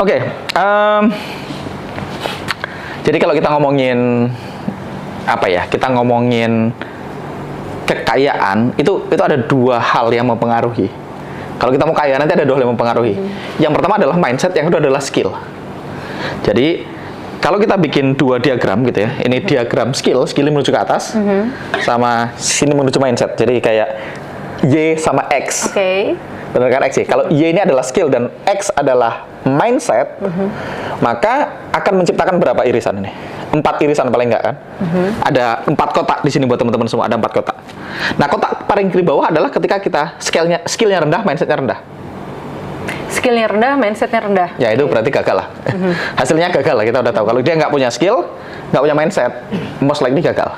Oke, jadi kalau kita ngomongin apa ya? Kita ngomongin kekayaan itu ada dua hal yang mempengaruhi. Kalau kita mau kaya nanti ada dua hal yang mempengaruhi. Yang pertama adalah mindset, yang kedua adalah skill. Jadi kalau kita bikin dua diagram gitu ya, ini diagram skill ini menuju ke atas, sama sini menuju mindset. Jadi kayak Y sama X. Oke. Benar kan X ya? Kalau Y ini adalah skill dan X adalah mindset, maka akan menciptakan berapa irisan ini? 4 irisan paling enggak kan? Ada 4 kotak di sini buat teman-teman semua, ada 4 kotak. Nah, kotak paling kiri bawah adalah ketika kita skillnya rendah, mindsetnya rendah. Skillnya rendah, mindsetnya rendah. Ya itu berarti gagal lah. Hasilnya gagal lah, kita udah tahu. Kalau dia nggak punya skill, nggak punya mindset, most likely gagal.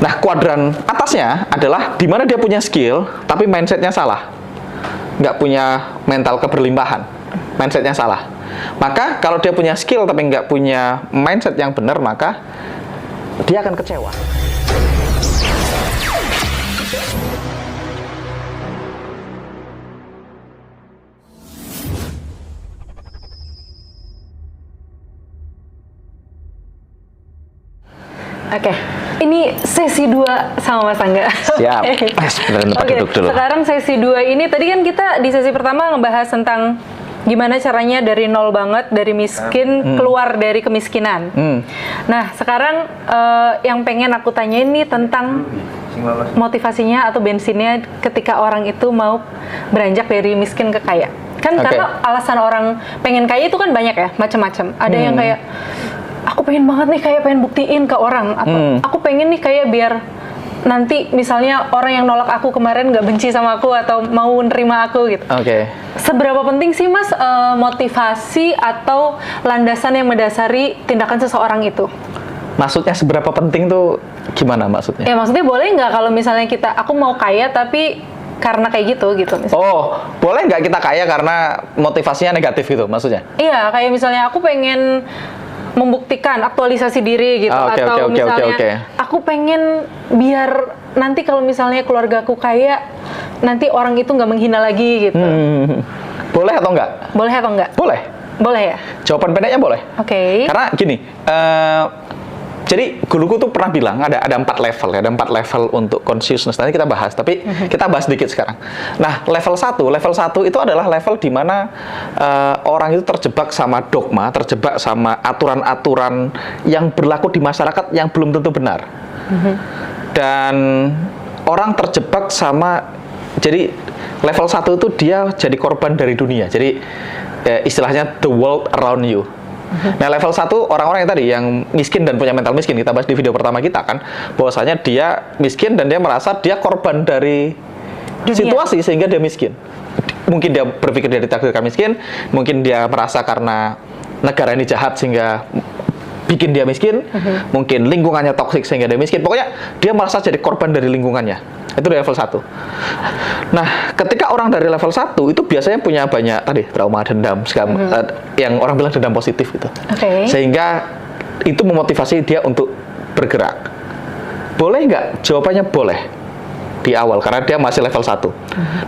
Nah, kuadran atasnya adalah di mana dia punya skill, tapi mindsetnya salah. Nggak punya mental keberlimpahan, mindsetnya salah. Maka kalau dia punya skill tapi nggak punya mindset yang benar, maka dia akan kecewa. Oke, ini sesi 2 sama Mas Angga. Siap. Oke, sekarang sesi 2 ini, tadi kan kita di sesi pertama ngebahas tentang gimana caranya dari nol banget, dari miskin, keluar dari kemiskinan. Nah, sekarang yang pengen aku tanyain nih tentang motivasinya atau bensinnya ketika orang itu mau beranjak dari miskin ke kaya. Kan karena alasan orang pengen kaya itu kan banyak ya, macam-macam. Ada yang kayak, aku pengen banget nih kayak pengen buktiin ke orang, atau aku pengen nih kayak biar nanti misalnya orang yang nolak aku kemarin nggak benci sama aku atau mau nerima aku gitu. Seberapa penting sih Mas motivasi atau landasan yang mendasari tindakan seseorang itu? Maksudnya seberapa penting tuh gimana maksudnya? Ya maksudnya boleh nggak kalau misalnya aku mau kaya tapi karena kayak gitu misalnya. Oh, boleh nggak kita kaya karena motivasinya negatif gitu maksudnya? Iya, kayak misalnya aku pengen membuktikan aktualisasi diri gitu, atau misalnya aku pengen biar nanti kalau misalnya keluargaku kaya, nanti orang itu nggak menghina lagi gitu. Boleh atau enggak? Boleh atau enggak? Boleh. Boleh ya? Jawaban pendeknya boleh. Karena gini, jadi guruku tuh pernah bilang ada 4 level ya, ada 4 level untuk consciousness. Nanti kita bahas, tapi kita bahas sedikit sekarang. Nah, level 1 itu adalah level di mana orang itu terjebak sama dogma, terjebak sama aturan-aturan yang berlaku di masyarakat yang belum tentu benar. Dan orang terjebak sama, jadi level 1 itu dia jadi korban dari dunia. Jadi istilahnya the world around you. Nah, level 1 orang-orang yang tadi yang miskin dan punya mental miskin, kita bahas di video pertama kita kan, bahwasanya dia miskin dan dia merasa dia korban dari situasi sehingga dia miskin. Mungkin dia berpikir dia ditakdirkan miskin, mungkin dia merasa karena negara ini jahat sehingga bikin dia miskin, mungkin lingkungannya toksik sehingga dia miskin. Pokoknya dia merasa jadi korban dari lingkungannya. Itu di level 1. Nah, ketika orang dari level 1 itu biasanya punya banyak tadi trauma, dendam, yang orang bilang dendam positif gitu. Sehingga itu memotivasi dia untuk bergerak. Boleh nggak? Jawabannya boleh di awal karena dia masih level 1.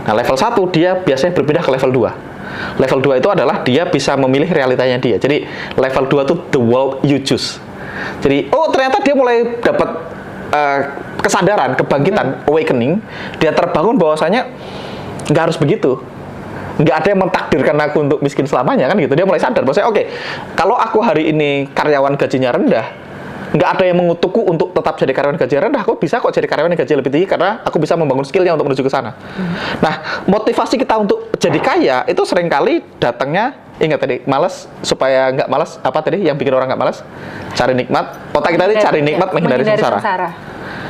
Nah, level 1 dia biasanya berpindah ke level 2. Level 2 itu adalah dia bisa memilih realitanya dia. Jadi level 2 itu the world you choose. Jadi, oh ternyata dia mulai dapat kesadaran, kebangkitan, awakening. Dia terbangun bahwasanya nggak harus begitu. Nggak ada yang mentakdirkan aku untuk miskin selamanya kan gitu. Dia mulai sadar bahwasanya oke, kalau aku hari ini karyawan gajinya rendah, nggak ada yang mengutukku untuk tetap jadi karyawan gaji rendah. Aku bisa kok jadi karyawan yang gaji lebih tinggi karena aku bisa membangun skillnya untuk menuju ke sana. Nah, motivasi kita untuk jadi kaya itu seringkali datangnya, ingat tadi, malas supaya nggak malas, apa tadi yang bikin orang nggak malas? Cari nikmat. Otak kita tadi cari nikmat, menghindari sengsara.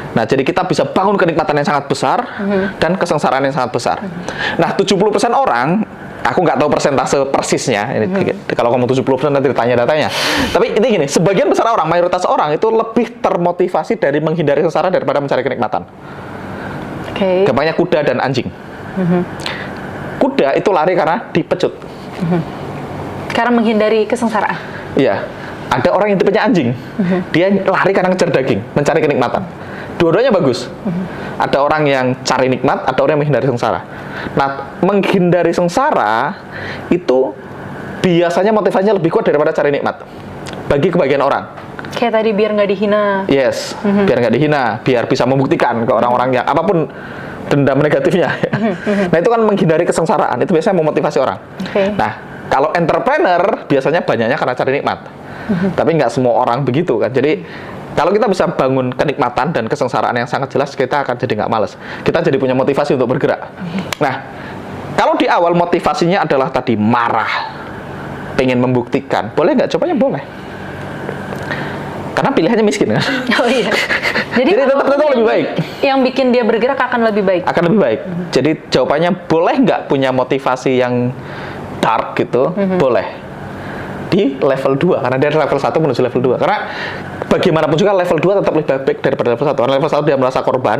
Nah, jadi kita bisa bangun kenikmatan yang sangat besar dan kesengsaraan yang sangat besar. Nah, 70% orang, aku nggak tahu persentase persisnya, ini, kalau kamu 70% nanti ditanya datanya. Tapi ini gini, sebagian besar orang, mayoritas orang itu lebih termotivasi dari menghindari sengsara daripada mencari kenikmatan. Gampangnya kuda dan anjing. Kuda itu lari karena dipecut. Karena menghindari kesengsaraan. Iya. Ada orang yang tipenya anjing. Dia lari karena ngejar daging, mencari kenikmatan. Dua-duanya bagus. Ada orang yang cari nikmat, ada orang yang menghindari sengsara. Nah, menghindari sengsara itu biasanya motivasinya lebih kuat daripada cari nikmat bagi kebagian orang. Kayak tadi biar nggak dihina. Yes, biar nggak dihina, biar bisa membuktikan ke orang-orang yang apapun dendam negatifnya. Nah itu kan menghindari kesengsaraan, itu biasanya memotivasi orang. Nah kalau entrepreneur biasanya banyaknya karena cari nikmat. Tapi nggak semua orang begitu kan. Jadi kalau kita bisa bangun kenikmatan dan kesengsaraan yang sangat jelas, kita akan jadi nggak males. Kita jadi punya motivasi untuk bergerak. Nah kalau di awal motivasinya adalah tadi marah, pengen membuktikan, boleh nggak? Cobanya boleh. Karena pilihannya miskin kan. Oh iya. Jadi tetap lebih baik. Yang bikin dia bergerak akan lebih baik. Akan lebih baik. Jadi jawabannya boleh nggak punya motivasi yang dark gitu? Boleh. Di level 2, karena dia level 1 menuju level 2. Karena bagaimanapun juga level 2 tetap lebih baik daripada level 1. Karena level 1 dia merasa korban.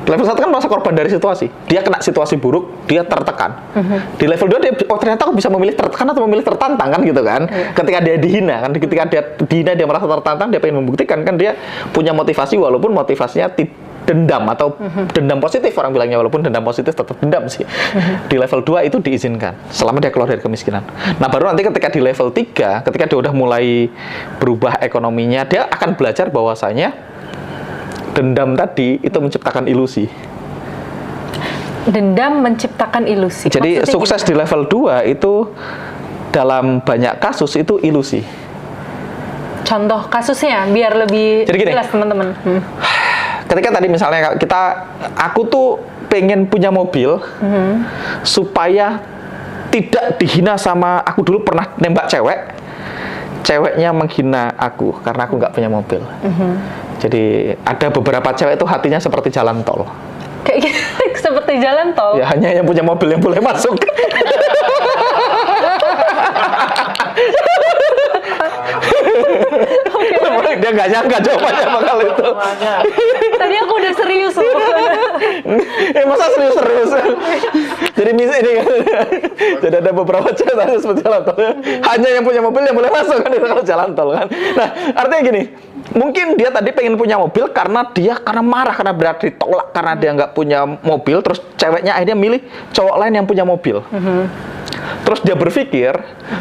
Level 1 kan merasa korban dari situasi. Dia kena situasi buruk, dia tertekan. Di level 2 dia ternyata aku bisa memilih tertekan atau memilih tertantang kan gitu kan. Ketika dia dihina kan, ketika dia dihina dia merasa tertantang, dia pengen membuktikan kan dia punya motivasi walaupun motivasinya dendam atau dendam positif orang bilangnya, walaupun dendam positif tetap dendam sih. Di level 2 itu diizinkan selama dia keluar dari kemiskinan. Nah baru nanti ketika di level 3, ketika dia udah mulai berubah ekonominya, dia akan belajar bahwasanya dendam tadi itu menciptakan ilusi. Dendam menciptakan ilusi. Jadi maksudnya sukses gimana? Di level 2 itu dalam banyak kasus itu ilusi. Contoh kasusnya biar lebih jelas teman-teman. Ketika tadi misalnya aku tuh pengen punya mobil supaya tidak dihina sama, aku dulu pernah nembak ceweknya menghina aku karena aku nggak punya mobil. Jadi ada beberapa cewek itu hatinya seperti jalan tol. Kayak seperti jalan tol? Ya hanya yang punya mobil yang boleh masuk. Dia nggak nyangka jawabannya bakal itu. Tadi aku udah serius loh. Masa serius? Jadi misalnya ini kan, jadi ada beberapa cewek tanya seperti jalan tol. Hanya yang punya mobil yang boleh masuk kan itu kalau jalan tol kan. Nah artinya gini, mungkin dia tadi pengen punya mobil karena marah, karena berarti ditolak karena dia nggak punya mobil. Terus ceweknya akhirnya milih cowok lain yang punya mobil. Terus dia berpikir,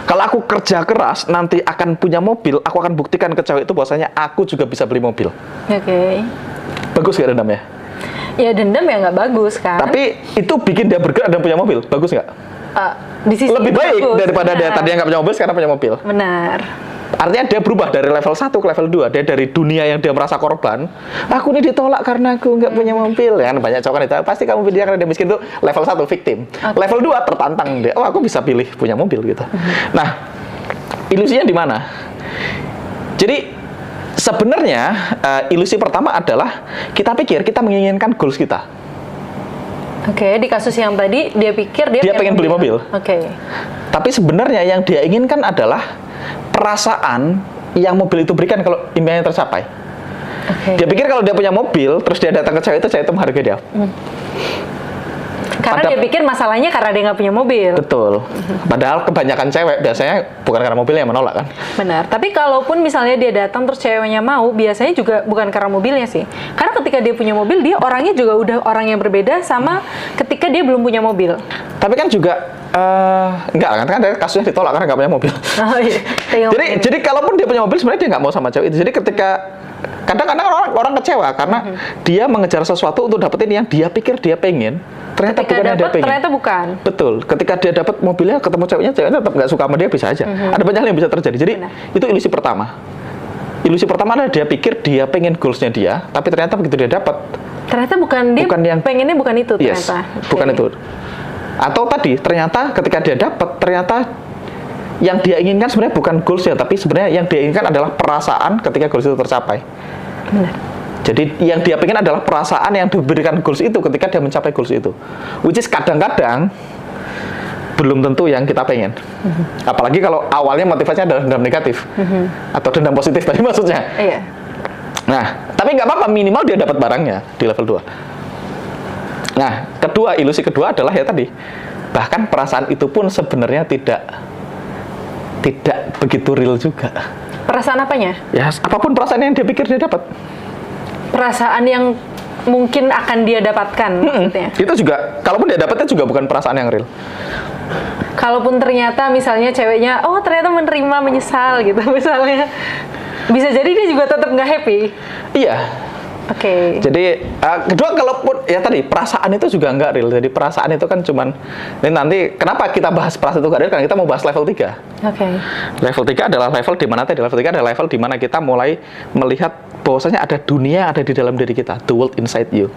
kalau aku kerja keras nanti akan punya mobil, aku akan buktikan ke cewek itu bahwasanya aku juga bisa beli mobil. Oke. Bagus gak dendamnya? Ya dendam ya nggak bagus kan. Tapi itu bikin dia bergerak dan punya mobil, bagus nggak? Di sisi lebih baik bagus, daripada dia tadi yang nggak punya mobil sekarang punya mobil. Benar. Artinya dia berubah dari level 1 ke level 2. Dia dari dunia yang dia merasa korban, aku ini ditolak karena aku nggak punya mobil. Kan banyak cowok kan itu, pasti kamu pilih karena dia miskin, itu level 1 victim. Level 2 tertantang dia, oh aku bisa pilih punya mobil gitu. Nah, ilusinya di mana? Jadi sebenarnya ilusi pertama adalah kita pikir kita menginginkan goals kita. Oke, di kasus yang tadi dia pikir dia pengen beli mobil. Oke. Tapi sebenarnya yang dia inginkan adalah perasaan yang mobil itu berikan kalau impiannya tercapai. Dia pikir kalau dia punya mobil, terus dia datang ke cewek itu menghargai dia. Karena dia pikir masalahnya karena dia nggak punya mobil. Betul. Padahal kebanyakan cewek biasanya bukan karena mobilnya yang menolak kan. Benar. Tapi kalaupun misalnya dia datang terus ceweknya mau, biasanya juga bukan karena mobilnya sih. Karena ketika dia punya mobil, dia orangnya juga udah orang yang berbeda sama ketika dia belum punya mobil. Tapi kan juga enggak kan ada kasusnya ditolak karena nggak punya mobil. Oh, iya. jadi kalaupun dia punya mobil sebenarnya dia nggak mau sama cewek itu. Jadi ketika kadang-kadang orang kecewa karena dia mengejar sesuatu untuk dapetin yang dia pikir dia pengen, ternyata bukan yang dia pengen. Ternyata bukan. Betul. Ketika dia dapat mobilnya, ketemu ceweknya tetap nggak suka sama dia, bisa aja. Ada banyak hal yang bisa terjadi. Jadi itu ilusi pertama. Ilusi pertama adalah dia pikir dia pengen goalsnya dia, tapi ternyata begitu dia dapat, ternyata bukan yang pengennya bukan itu ternyata. Bukan itu. Atau tadi ternyata ketika dia dapat, ternyata yang dia inginkan sebenarnya bukan goalsnya, tapi sebenarnya yang dia inginkan adalah perasaan ketika goals itu tercapai. Benar. Jadi yang dia pengen adalah perasaan yang diberikan goals itu ketika dia mencapai goals itu. Which is kadang-kadang belum tentu yang kita pengen. Apalagi kalau awalnya motivasinya adalah dendam negatif atau dendam positif tadi maksudnya. Iya. Nah, tapi nggak apa-apa, minimal dia dapat barangnya di level 2. Nah, ilusi kedua adalah ya tadi, bahkan perasaan itu pun sebenarnya tidak begitu real juga. Perasaan apanya? Ya, apapun perasaan yang dia pikir dia dapat. Perasaan yang mungkin akan dia dapatkan maksudnya. Itu juga, kalaupun dia dapatnya juga bukan perasaan yang real. Kalaupun ternyata misalnya ceweknya, oh ternyata menerima, menyesal gitu misalnya, bisa jadi dia juga tetap nggak happy. Iya. Oke. Jadi kedua, kalaupun ya tadi perasaan itu juga nggak real. Jadi perasaan itu kan cuman, ini nanti kenapa kita bahas perasaan itu nggak real? Karena kita mau bahas level 3. Oke. Level 3 adalah level di mana tadi? Level 3 adalah level di mana kita mulai melihat bahwasanya ada dunia ada di dalam diri kita, the world inside you.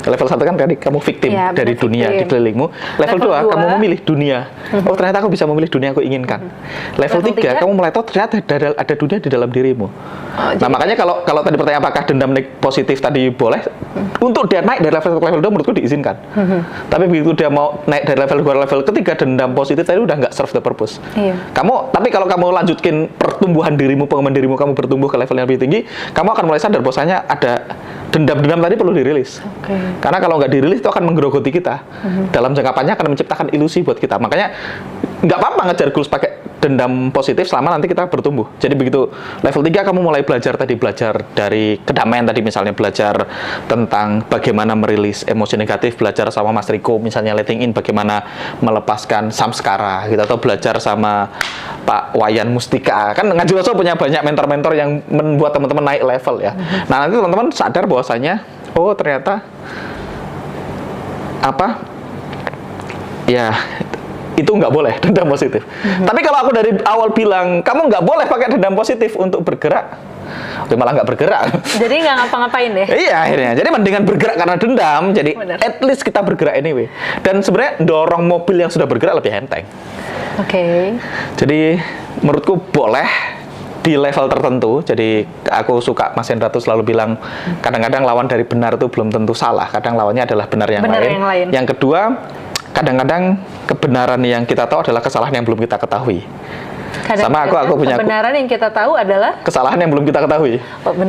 Level 1 kan tadi kamu victim dari dunia di kelilingmu. Level 2 kamu memilih dunia. Oh ternyata aku bisa memilih dunia yang aku inginkan. Level 3 kamu mulai tahu ternyata ada dunia di dalam dirimu. Nah makanya kalau tadi pertanyaan apakah dendam positif tadi boleh, untuk dia naik dari level ke level 2 menurutku diizinkan. Tapi begitu dia mau naik dari level 2 ke level ketiga, dendam positif tadi udah nggak serve the purpose. Tapi kalau kamu lanjutkin pertumbuhan dirimu, pengembangan dirimu, kamu bertumbuh ke level yang lebih tinggi, kamu akan mulai sadar bahwasanya ada dendam-dendam tadi perlu dirilis. Karena kalau nggak dirilis itu akan menggerogoti kita. Dalam jangka panjang akan menciptakan ilusi buat kita. Makanya nggak apa-apa ngejar goals pakai dendam positif selama nanti kita bertumbuh. Jadi begitu level 3 kamu mulai belajar dari kedamaian tadi, misalnya belajar tentang bagaimana merilis emosi negatif, belajar sama Mas Riko misalnya letting in bagaimana melepaskan samskara gitu, atau belajar sama Pak Wayan Mustika. Kan Ngaji Roso punya banyak mentor-mentor yang membuat teman-teman naik level ya. Nah, nanti teman-teman sadar bahwasanya oh ternyata itu nggak boleh dendam positif. Tapi kalau aku dari awal bilang kamu nggak boleh pakai dendam positif untuk bergerak, malah nggak bergerak. Jadi nggak ngapa-ngapain deh. Iya akhirnya. Jadi mendingan bergerak karena dendam. Jadi at least kita bergerak anyway. Dan sebenarnya dorong mobil yang sudah bergerak lebih enteng. Jadi menurutku boleh di level tertentu. Jadi aku suka Mas Hendra tuh selalu bilang kadang-kadang lawan dari benar itu belum tentu salah. Kadang lawannya adalah benar yang lain. Yang kedua, kadang-kadang kebenaran yang kita tahu adalah kesalahan yang belum kita ketahui. Sama aku punya kebenaran yang kita tahu adalah kesalahan yang belum kita ketahui.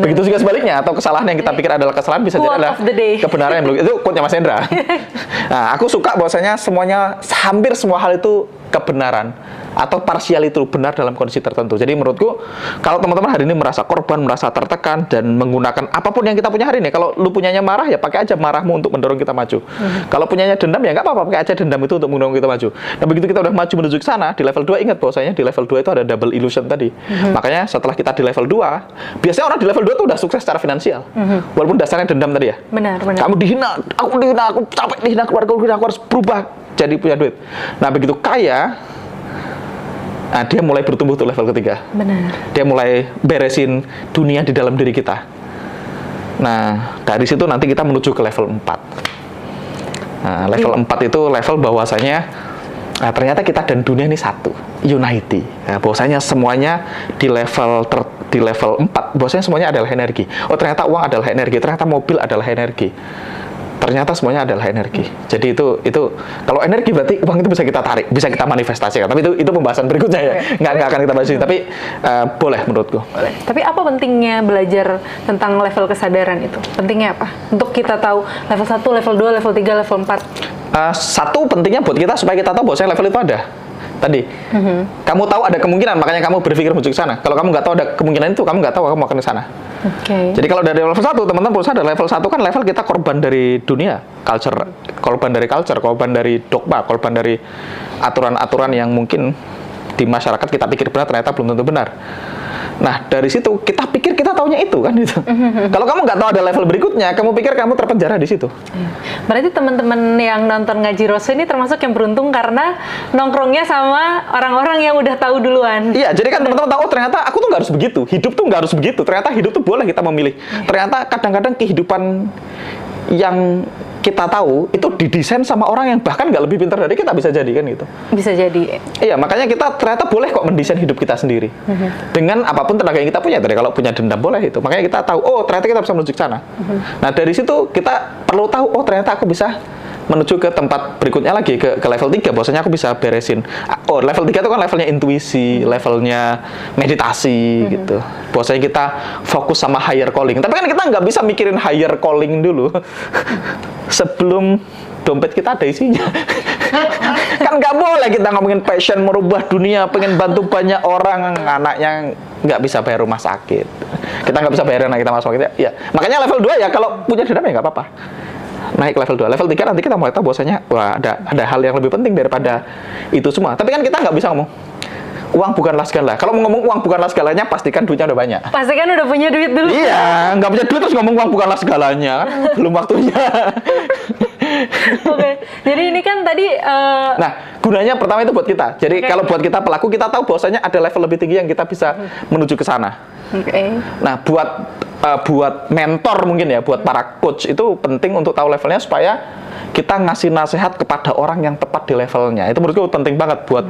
Begitu juga sebaliknya, atau kesalahan yang kita pikir adalah kesalahan bisa jadi adalah kebenaran yang belum. Itu quote-nya Mas Hendra. Nah, aku suka bahwasanya hampir semua hal itu kebenaran atau parsial itu benar dalam kondisi tertentu. Jadi menurutku kalau teman-teman hari ini merasa korban, merasa tertekan dan menggunakan apapun yang kita punya hari ini, kalau lu punyanya marah ya pakai aja marahmu untuk mendorong kita maju. Kalau punyanya dendam ya nggak apa-apa, pakai aja dendam itu untuk mendorong kita maju. Nah begitu kita udah maju menuju ke sana, di level 2 ingat bahwasanya di level 2 itu ada double illusion tadi. Makanya setelah kita di level 2, biasanya orang di level 2 itu udah sukses secara finansial. Walaupun dasarnya dendam tadi ya. Benar. Kamu dihina, aku capek dihina, keluarga aku harus berubah jadi punya duit. Nah begitu kaya, nah, dia mulai bertumbuh tuh level ketiga. Benar. Dia mulai beresin dunia di dalam diri kita. Nah, dari situ nanti kita menuju ke level 4. Nah, level 4 itu level bahwasanya ternyata kita dan dunia ini satu, unity. Nah, bahwasanya semuanya di level 4, bahwasanya semuanya adalah energi. Oh, ternyata uang adalah energi, ternyata mobil adalah energi. Ternyata semuanya adalah energi. Jadi itu kalau energi berarti uang itu bisa kita tarik, bisa kita manifestasikan. Tapi itu pembahasan berikutnya ya. Nggak akan kita bahas ini. Tapi boleh menurutku. Boleh. Tapi apa pentingnya belajar tentang level kesadaran itu? Pentingnya apa? Untuk kita tahu level 1, level 2, level 3, level 4. Satu pentingnya buat kita supaya kita tahu bahwa level itu ada. Tadi, kamu tahu ada kemungkinan, makanya kamu berpikir menuju ke sana. Kalau kamu nggak tahu ada kemungkinan itu, kamu nggak tahu kamu akan ke sana. Jadi kalau dari level 1, teman-teman perlu sadar, level 1 kan level kita korban dari dunia, korban dari dogma, korban dari aturan-aturan yang mungkin di masyarakat kita pikir benar, ternyata belum tentu benar. Nah, dari situ kita pikir kita taunya itu kan gitu. Kalau kamu nggak tahu ada level berikutnya, kamu pikir kamu terpenjara di situ. Berarti teman-teman yang nonton Ngaji Roso ini termasuk yang beruntung karena nongkrongnya sama orang-orang yang udah tahu duluan. Iya, jadi kan teman-teman tahu ternyata aku tuh nggak harus begitu, hidup tuh nggak harus begitu. Ternyata hidup tuh boleh kita memilih. Ternyata kadang-kadang kehidupan yang kita tahu itu didesain sama orang yang bahkan nggak lebih pintar dari kita, bisa jadi kan gitu. Bisa jadi. Iya, makanya kita ternyata boleh kok mendesain hidup kita sendiri. Dengan apapun tenaga yang kita punya. Tadi kalau punya dendam boleh itu. Makanya kita tahu, oh ternyata kita bisa menuju ke sana. Nah dari situ kita perlu tahu, oh ternyata aku bisa menuju ke tempat berikutnya lagi, ke level 3, bahwasanya aku bisa beresin. Oh, level 3 itu kan levelnya intuisi, levelnya meditasi gitu. Bahwasanya kita fokus sama higher calling. Tapi kan kita nggak bisa mikirin higher calling dulu sebelum dompet kita ada isinya. Kan nggak boleh kita ngomongin passion merubah dunia, pengen bantu banyak orang, anaknya nggak bisa bayar rumah sakit. Kita nggak bisa bayar anak kita masuk sakit ya. Makanya level 2 ya, kalau punya dendam ya nggak apa-apa. naik level 2. Level 3 nanti kita mulai tahu bahwasanya wah ada hal yang lebih penting daripada itu semua. Tapi kan kita nggak bisa ngomong uang bukanlah segala. Kalau mau ngomong uang bukanlah segalanya, pastikan duitnya udah banyak. Pastikan udah punya duit dulu. Iya, nggak punya duit terus ngomong uang bukanlah segalanya, kan belum waktunya. Oke, jadi ini kan tadi. Nah, gunanya pertama itu buat kita. Jadi kalau buat kita pelaku, kita tahu bahwasanya ada level lebih tinggi yang kita bisa menuju ke sana. Nah, buat mentor mungkin ya, buat para coach itu penting untuk tahu levelnya supaya kita ngasih nasihat kepada orang yang tepat di levelnya. Itu menurutku penting banget buat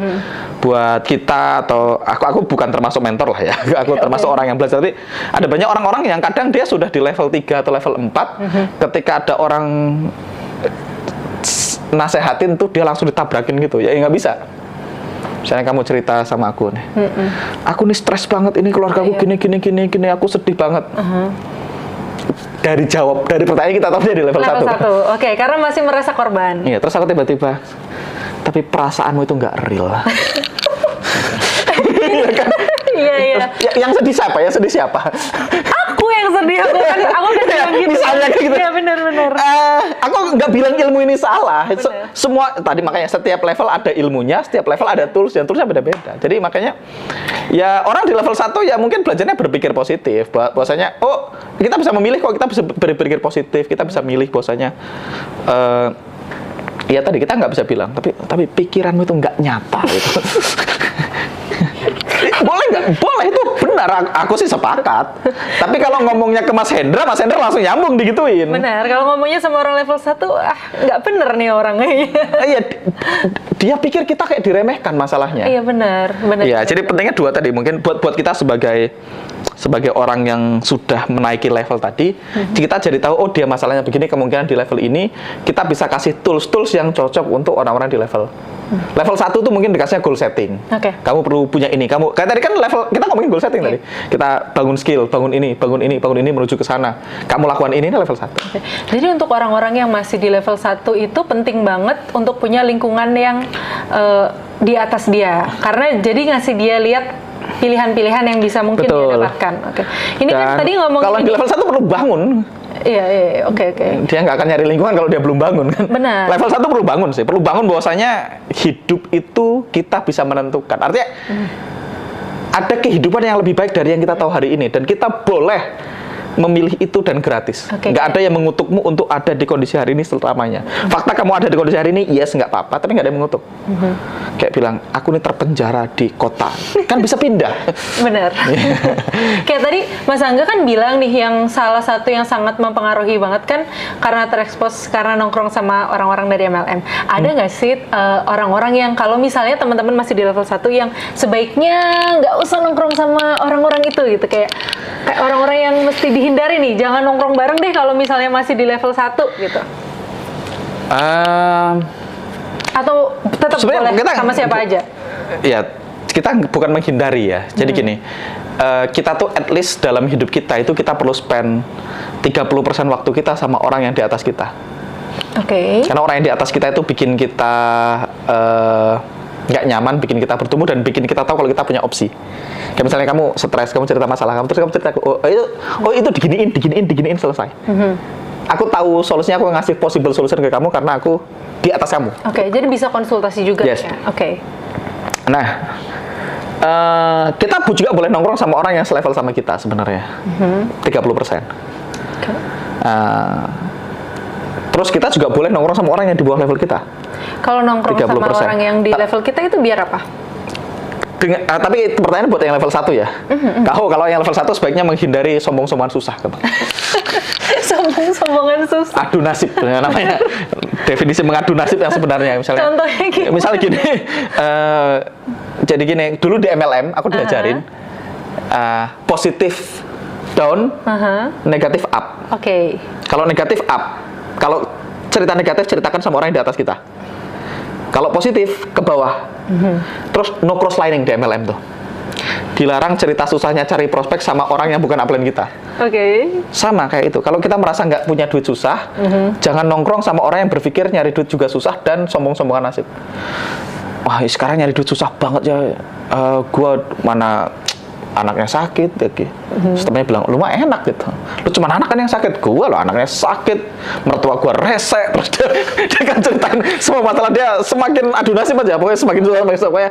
kita, atau aku bukan termasuk mentor lah ya. Aku termasuk orang yang belajar. Tapi ada banyak orang-orang yang kadang dia sudah di level 3 atau level 4, ketika ada orang nasehatin tuh dia langsung ditabrakin gitu. Ya nggak bisa. Misalnya kamu cerita sama aku nih, aku nih stres banget, ini keluarga aku gini, aku sedih banget. Dari pertanyaan kita tahu dia di level 1. Oke, karena masih merasa korban. Iya, terus aku tiba-tiba, tapi perasaanmu itu nggak real. Iya kan? Iya. Yang sedih siapa? Aku yang sedih, aku kan bilang gitu. Misalnya kayak gitu. Iya, benar. Aku nggak bilang ilmu ini salah. Semua tadi makanya setiap level ada ilmunya, setiap level ada tools, dan toolsnya beda-beda. Jadi makanya ya orang di level 1 ya mungkin belajarnya berpikir positif. Bahwasanya kita bisa memilih kok, kita bisa berpikir positif, kita bisa milih bahwasanya ya tadi kita nggak bisa bilang, tapi pikiranmu itu nggak nyata gitu. Boleh nggak? Boleh, itu benar. Aku sih sepakat. Tapi kalau ngomongnya ke Mas Hendra langsung nyambung digituin. Benar. Kalau ngomongnya sama orang level 1, nggak bener nih orangnya. Iya, dia pikir kita kayak diremehkan masalahnya. Iya, benar. Iya, jadi pentingnya 2 tadi. Mungkin buat kita sebagai orang yang sudah menaiki level tadi, kita jadi tahu, dia masalahnya begini, kemungkinan di level ini kita bisa kasih tools yang cocok untuk orang-orang di level. Level 1 tuh mungkin dikasihnya goal setting. Kamu perlu punya ini. Kayak tadi kan level kita ngomongin goal setting tadi. Kita bangun skill, bangun ini menuju ke sana. Kamu lakukan ini level 1. Jadi untuk orang-orang yang masih di level 1 itu penting banget untuk punya lingkungan yang di atas dia. Karena jadi ngasih dia lihat pilihan-pilihan yang bisa mungkin dia dapatkan. Ini dan kan tadi ngomongin kalau di level 1 perlu bangun. Iya, oke. Dia nggak akan nyari lingkungan kalau dia belum bangun kan. Benar. Level 1 perlu bangun sih. Perlu bangun bahwasanya hidup itu kita bisa menentukan. Artinya ada kehidupan yang lebih baik dari yang kita tahu hari ini, dan kita boleh memilih itu dan gratis. Nggak ada yang mengutukmu untuk ada di kondisi hari ini selamanya. Fakta kamu ada di kondisi hari ini, yes nggak apa-apa, tapi nggak ada yang mengutuk. Kayak bilang, aku nih terpenjara di kota, kan bisa pindah. Bener. Kayak tadi Mas Angga kan bilang nih, yang salah satu yang sangat mempengaruhi banget kan karena terekspos, karena nongkrong sama orang-orang dari MLM. Ada nggak sih orang-orang yang kalau misalnya teman-teman masih di level 1 yang sebaiknya nggak usah nongkrong sama orang-orang itu gitu, kayak orang-orang yang mesti dihindari nih, jangan nongkrong bareng deh kalau misalnya masih di level 1 gitu. Atau tetap boleh sama siapa aja? Ya, kita bukan menghindari ya. Jadi gini, kita tuh at least dalam hidup kita itu kita perlu spend 30% waktu kita sama orang yang di atas kita. Karena orang yang di atas kita itu bikin kita nggak nyaman, bikin kita bertumbuh, dan bikin kita tahu kalau kita punya opsi. Kayak misalnya kamu stres, kamu cerita masalah kamu, terus kamu cerita, itu diginiin selesai. Aku tahu solusinya, aku ngasih possible solution ke kamu karena aku di atas kamu. Jadi bisa konsultasi juga. Yes. Ya? Nah, kita juga boleh nongkrong sama orang yang selevel sama kita sebenarnya. 30%. Terus kita juga boleh nongkrong sama orang yang di bawah level kita. Kalau nongkrong 30%. Sama orang yang di level kita itu biar apa? Tapi pertanyaan buat yang level 1 ya. Kalau yang level 1 sebaiknya menghindari sombong-sombongan susah. Sombong-sombongan susah. Adu nasib namanya. Definisi mengadu nasib yang sebenarnya. Contohnya gimana? Misalnya gini, jadi gini, dulu di MLM aku diajarin positif down, negatif up. Kalau negatif up, kalau cerita negatif ceritakan sama orang yang di atas kita. Kalau positif ke bawah. Terus no cross lining di MLM tuh. Dilarang cerita susahnya cari prospek sama orang yang bukan upline kita. Sama kayak itu. Kalau kita merasa nggak punya duit susah, jangan nongkrong sama orang yang berpikir nyari duit juga susah dan sombong-sombongan nasib. Wah, sekarang nyari duit susah banget ya. Gua mana anaknya sakit, gitu. Terus temennya bilang, lu mah enak gitu. Lu cuma anak kan yang sakit, gua loh anaknya sakit, mertua gua rese, terus dia kan ceritain semua masalah dia, semakin adu nasib aja, pokoknya semakin susah, pokoknya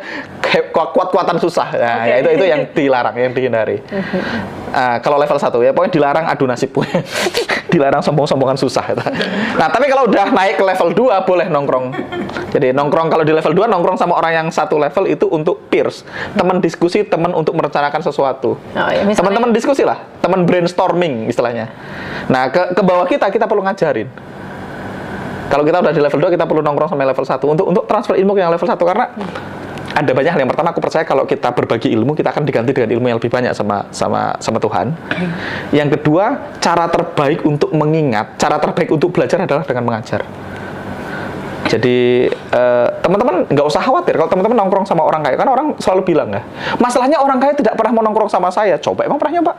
kuat-kuatan susah. Nah, ya itu yang dilarang, yang dihindari. Kalau level 1 ya, pokoknya dilarang adu nasib, dilarang sombong-sombongan susah. Nah, tapi kalau udah naik ke level 2 boleh nongkrong. Jadi nongkrong kalau di level 2 nongkrong sama orang yang satu level itu untuk peers, teman diskusi, teman untuk merencanakan sesuatu. Teman-teman diskusi lah, teman brainstorming istilahnya. Nah, ke bawah kita perlu ngajarin. Kalau kita udah di level 2 kita perlu nongkrong sama level 1 untuk transfer ilmu ke yang level 1 karena ada banyak hal. Yang pertama, aku percaya kalau kita berbagi ilmu, kita akan diganti dengan ilmu yang lebih banyak sama Tuhan. Yang kedua, cara terbaik untuk mengingat, cara terbaik untuk belajar adalah dengan mengajar. Jadi teman-teman nggak usah khawatir kalau teman-teman nongkrong sama orang kaya, karena orang selalu bilang ya, masalahnya orang kaya tidak pernah mau nongkrong sama saya. Coba emang pernah nyoba?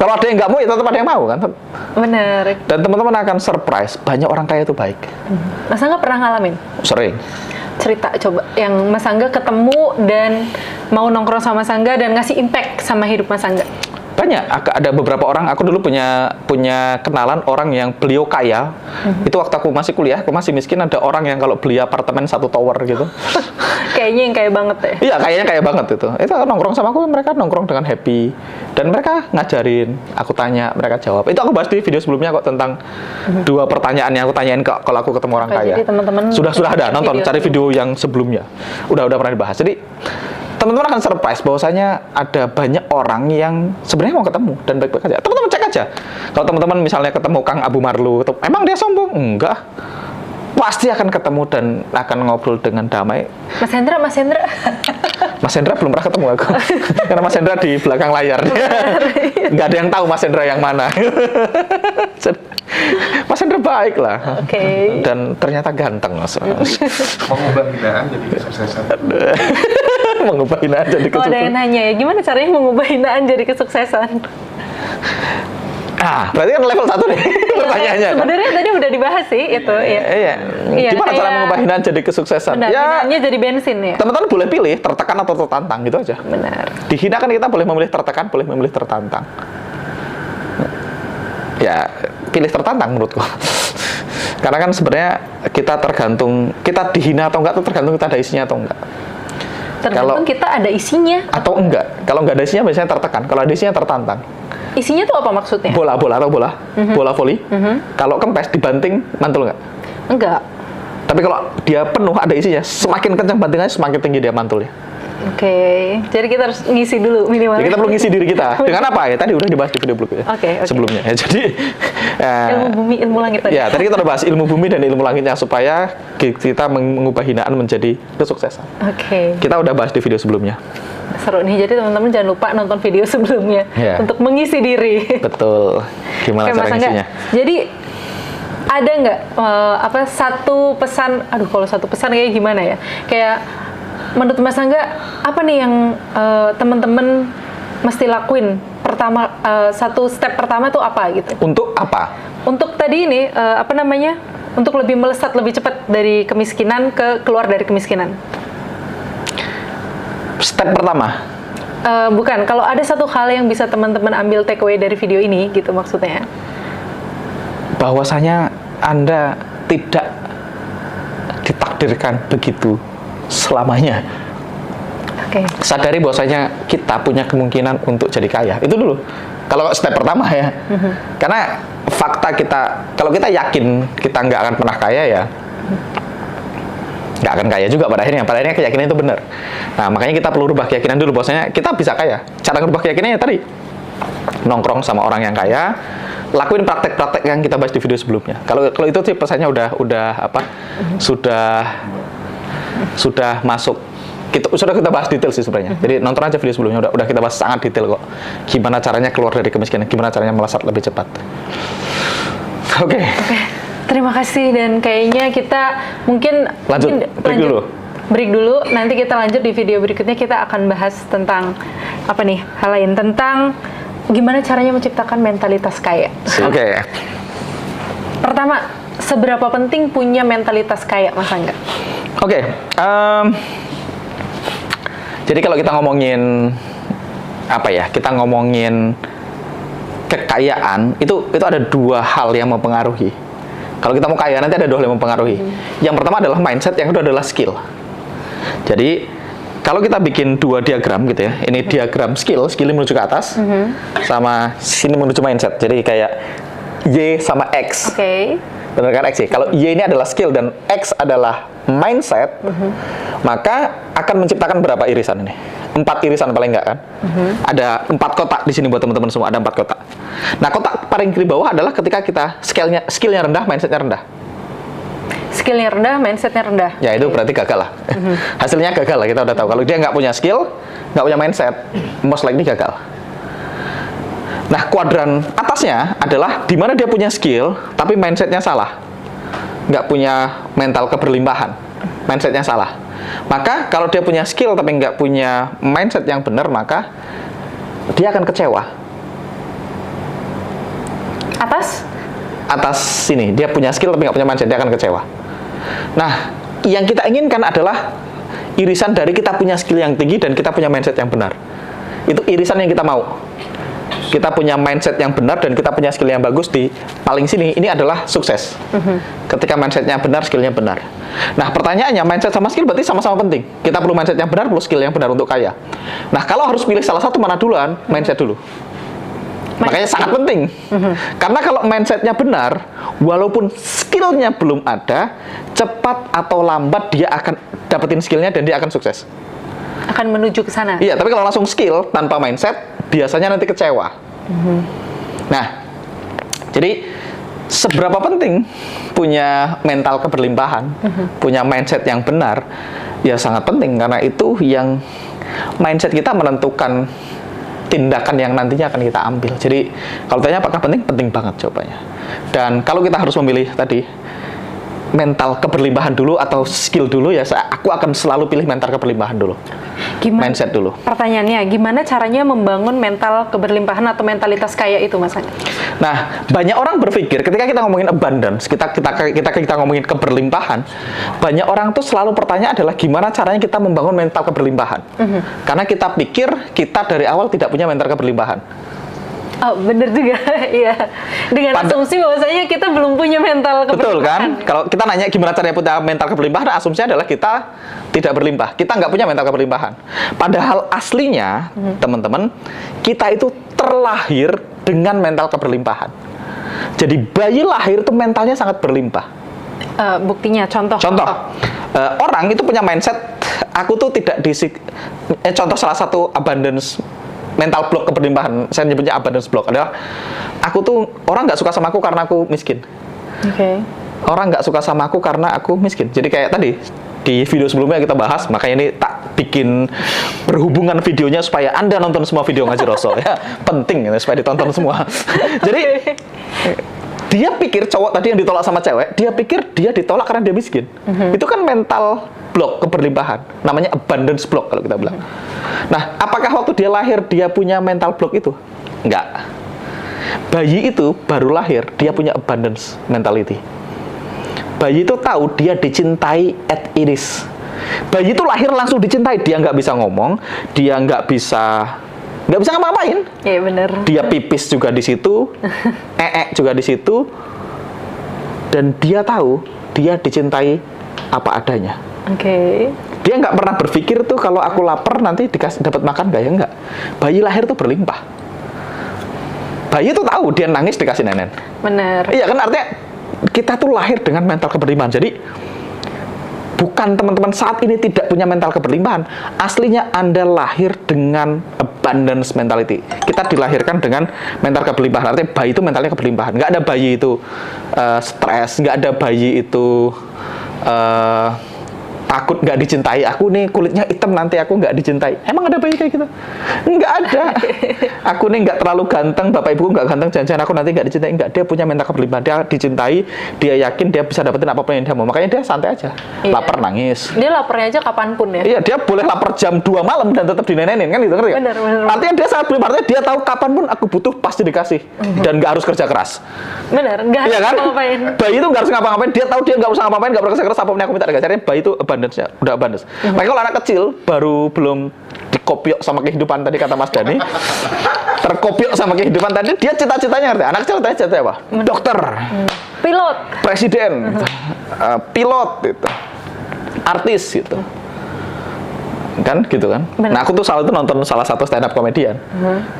Kalau ada yang nggak mau, ya tetap ada yang mau kan? Benar. Dan teman-teman akan surprise, banyak orang kaya itu baik. Mas Angga pernah ngalamin? Sering. Cerita coba yang Mas Angga ketemu dan mau nongkrong sama Mas Angga dan ngasih impact sama hidup Mas Angga. Banyak, ada beberapa orang. Aku dulu punya kenalan orang yang beliau kaya. Itu waktu aku masih kuliah, aku masih miskin. Ada orang yang kalau beli apartemen 1 tower gitu. Kayaknya yang kaya banget ya. Iya, kayaknya kaya banget itu. Itu nongkrong sama aku, mereka nongkrong dengan happy. Dan mereka ngajarin, aku tanya, mereka jawab. Itu aku bahas di video sebelumnya kok tentang 2 pertanyaan yang aku tanyain kalau aku ketemu orang kaya. Jadi teman-teman sudah ada nonton, cari video yang sebelumnya. Udah pernah dibahas. Jadi teman-teman akan surprise bahwasanya ada banyak orang yang sebenarnya mau ketemu dan baik-baik aja. Teman-teman cek aja. Kalau teman-teman misalnya ketemu Kang Abu Marlu, emang dia sombong? Enggak. Pasti akan ketemu dan akan ngobrol dengan damai. Mas Hendra. Mas Hendra belum pernah ketemu aku. Karena Mas Hendra di belakang layar. Nggak ada yang tahu Mas Hendra yang mana. Mas Hendra baik lah. Oke. Dan ternyata ganteng, Mas. Mengubah hinaan jadi kesuksesan. Mengubah hinaan jadi kesuksesan. Ada yang nanya ya, gimana caranya mengubah hinaan jadi kesuksesan? Berarti kan level 1 nih pertanyaannya. Sebenarnya tadi udah dibahas sih itu. Iya. Gimana cara mengubah hinaan jadi kesuksesan? Benar, hinaannya jadi bensin ya. Teman-teman boleh pilih tertekan atau tertantang gitu aja. Benar. Dihina kan kita boleh memilih tertekan, boleh memilih tertantang. Ya, pilih tertantang menurutku. Karena kan sebenarnya kita dihina atau enggak itu tergantung kita ada isinya atau enggak. Tergantung kita ada isinya atau enggak. Kalau enggak ada isinya biasanya tertekan, kalau ada isinya tertantang. Isinya tuh apa maksudnya? Bola voli. Kalau kempes dibanting, mantul nggak? Enggak. Tapi kalau dia penuh ada isinya, semakin kencang bantingannya, semakin tinggi dia mantulnya. Oke. Jadi kita harus ngisi dulu minimal. Jadi kita perlu ngisi diri kita. Dengan apa ya? Tadi udah dibahas di video blog ya. Sebelumnya. Ya, jadi ilmu bumi, ilmu langit tadi. Ya, tadi kita udah bahas ilmu bumi dan ilmu langitnya supaya kita mengubah hinaan menjadi kesuksesan. Oke. Kita udah bahas di video sebelumnya. Seru nih, jadi teman-teman jangan lupa nonton video sebelumnya untuk mengisi diri. Betul. Gimana cara ngisinya? Jadi ada nggak satu pesan? Aduh, kalau satu pesan kayak gimana ya? Kayak menurut Mas Angga apa nih yang teman-teman mesti lakuin? Pertama, satu step pertama tuh apa gitu? Untuk apa? Untuk tadi ini untuk lebih melesat lebih cepat dari kemiskinan keluar dari kemiskinan. Step pertama? Bukan, kalau ada satu hal yang bisa teman-teman ambil take away dari video ini, gitu maksudnya. Bahwasanya Anda tidak ditakdirkan begitu selamanya. Oke. Sadari bahwasanya kita punya kemungkinan untuk jadi kaya. Itu dulu. Kalau step pertama ya. Karena fakta kalau kita yakin kita nggak akan pernah kaya ya, nggak akan kaya juga pada akhirnya keyakinan itu benar. Nah, makanya kita perlu rubah keyakinan dulu bahwasanya kita bisa kaya. Cara merubah keyakinannya tadi nongkrong sama orang yang kaya, lakuin praktek-praktek yang kita bahas di video sebelumnya. Kalau itu sih pesannya sudah masuk. Sudah kita bahas detail sih sebenarnya. Jadi nonton aja video sebelumnya, udah kita bahas sangat detail kok. Gimana caranya keluar dari kemiskinan, gimana caranya melesat lebih cepat. Oke. Terima kasih, dan kayaknya kita mungkin break dulu. Nanti kita lanjut di video berikutnya, kita akan bahas tentang hal lain tentang gimana caranya menciptakan mentalitas kaya. Oke. Pertama, seberapa penting punya mentalitas kaya, Mas Angga? Oke. Jadi kalau kita ngomongin apa ya? Kita ngomongin kekayaan itu ada dua hal yang mempengaruhi. Kalau kita mau kaya nanti ada dua hal yang mempengaruhi. Yang pertama adalah mindset, yang kedua adalah skill. Jadi kalau kita bikin dua diagram gitu ya, ini diagram skill menuju ke atas, sama sini menuju mindset. Jadi kayak Y sama X. Oke. Benar kan X? Kalau Y ini adalah skill dan X adalah mindset, maka akan menciptakan berapa irisan ini? 4 irisan paling enggak kan? Ada 4 kotak di sini buat teman-teman semua, ada 4 kotak. Nah, kotak paling kiri bawah adalah ketika kita skillnya rendah, mindsetnya rendah. Skillnya rendah, mindsetnya rendah. Ya itu berarti gagal lah. Hasilnya gagal lah, kita udah tahu. Kalau dia nggak punya skill, nggak punya mindset, most likely gagal. Nah, kuadran atasnya adalah di mana dia punya skill, tapi mindsetnya salah. Nggak punya mental keberlimpahan, mindsetnya salah. Maka kalau dia punya skill tapi nggak punya mindset yang benar, maka dia akan kecewa. Atas sini, dia punya skill tapi nggak punya mindset, dia akan kecewa. Nah, yang kita inginkan adalah irisan dari kita punya skill yang tinggi dan kita punya mindset yang benar. Itu irisan yang kita mau. Kita punya mindset yang benar dan kita punya skill yang bagus di paling sini, ini adalah sukses. Ketika mindsetnya benar, skillnya benar. Nah, pertanyaannya, mindset sama skill berarti sama-sama penting. Kita perlu mindset yang benar, perlu skill yang benar untuk kaya. Nah, kalau harus pilih salah satu, mana duluan? Mindset dulu. Makanya sangat penting. Karena kalau mindsetnya benar, walaupun skillnya belum ada, cepat atau lambat dia akan dapetin skillnya dan dia akan sukses. Akan menuju ke sana. Iya, tapi kalau langsung skill tanpa mindset, biasanya nanti kecewa. Nah, jadi seberapa penting punya mental keberlimpahan, punya mindset yang benar, ya sangat penting. Karena itu yang mindset kita menentukan tindakan yang nantinya akan kita ambil. Jadi kalau tanya apakah penting? Penting banget jawabannya. Dan kalau kita harus memilih tadi mental keberlimpahan dulu atau skill dulu, ya aku akan selalu pilih mental keberlimpahan dulu. Gimana, mindset dulu. Pertanyaannya, gimana caranya membangun mental keberlimpahan atau mentalitas kaya itu, Mas Andi? Nah, banyak orang berpikir ketika kita ngomongin abundance, kita ngomongin keberlimpahan, banyak orang tuh selalu pertanyaan adalah gimana caranya kita membangun mental keberlimpahan. Karena kita pikir kita dari awal tidak punya mental keberlimpahan. Oh, bener juga, iya. Dengan asumsi bahwasanya kita belum punya mental keberlimpahan. Betul kan? Kalau kita nanya gimana caranya punya mental keberlimpahan, asumsinya adalah kita tidak berlimpah. Kita nggak punya mental keberlimpahan. Padahal aslinya, teman-teman, kita itu terlahir dengan mental keberlimpahan. Jadi bayi lahir itu mentalnya sangat berlimpah. Buktinya, contoh. Orang itu punya mindset, aku tuh tidak contoh salah satu abundance mental block keberlimpahan, saya nyebutnya abundance block, adalah aku tuh orang nggak suka sama aku karena aku miskin. Orang nggak suka sama aku karena aku miskin. Jadi kayak tadi di video sebelumnya kita bahas, makanya ini tak bikin berhubungan videonya supaya Anda nonton semua video Ngaji Rasul ya, penting ya, supaya ditonton semua. Jadi dia pikir cowok tadi yang ditolak sama cewek, dia pikir dia ditolak karena dia miskin. Itu kan mental block keberlimpahan, namanya abundance block kalau kita bilang. Nah, apakah waktu dia lahir dia punya mental block itu? Enggak. Bayi itu baru lahir, dia punya abundance mentality. Bayi itu tahu dia dicintai at iris. Bayi itu lahir langsung dicintai, dia nggak bisa ngomong, dia nggak bisa ngapa-ngapain. Iya benar. Dia pipis juga di situ, juga di situ, dan dia tahu dia dicintai apa adanya. Dia nggak pernah berpikir tuh kalau aku lapar nanti dapat makan nggak, ya nggak. Bayi lahir tuh berlimpah. Bayi tuh tahu dia nangis dikasih nenen. Benar. Iya kan, artinya kita tuh lahir dengan mental keberlimpahan. Jadi bukan teman-teman saat ini tidak punya mental keberlimpahan. Aslinya Anda lahir dengan abundance mentality. Kita dilahirkan dengan mental keberlimpahan. Artinya bayi itu mentalnya keberlimpahan. Nggak ada bayi itu stres, nggak ada bayi itu takut nggak dicintai. Aku nih kulitnya hitam, nanti aku nggak dicintai. Emang ada bayi kayak gitu? Nggak ada. Aku nih nggak terlalu ganteng, bapak ibu nggak ganteng, jangan-jangan aku nanti nggak dicintai. Nggak. Dia punya mental keberlimpahan. Dia dicintai, dia yakin dia bisa dapetin apapun yang dia mau. Makanya dia santai aja. Lapar nangis. Dia laparnya aja kapanpun ya. Iya, dia boleh lapar jam 2 malam dan tetap dinenenin kan gitu, ngerti ya? Benar. Artinya dia sangat berlimpah. Artinya dia tahu kapanpun aku butuh pasti dikasih dan nggak harus kerja keras. Benar, nggak harus kan? ngapa-ngapain. Bayi itu nggak harus ngapa-ngapain. Dia tahu dia nggak usah ngapa-ngapain, nggak perlu kerja keras, apapun yang aku minta dikasih. Bayi itu abundance abundance-nya udah abundance. Makanya kalau anak kecil baru belum dikopiok sama kehidupan tadi kata Mas Dhani, terkopiok sama kehidupan tadi, dia cita-citanya ngerti. Anak kecil tadi cita apa? Dokter, pilot, presiden, gitu. Pilot, gitu. Artis, gitu. Kan gitu kan. Benar. Nah aku tuh nonton salah satu stand up komedian.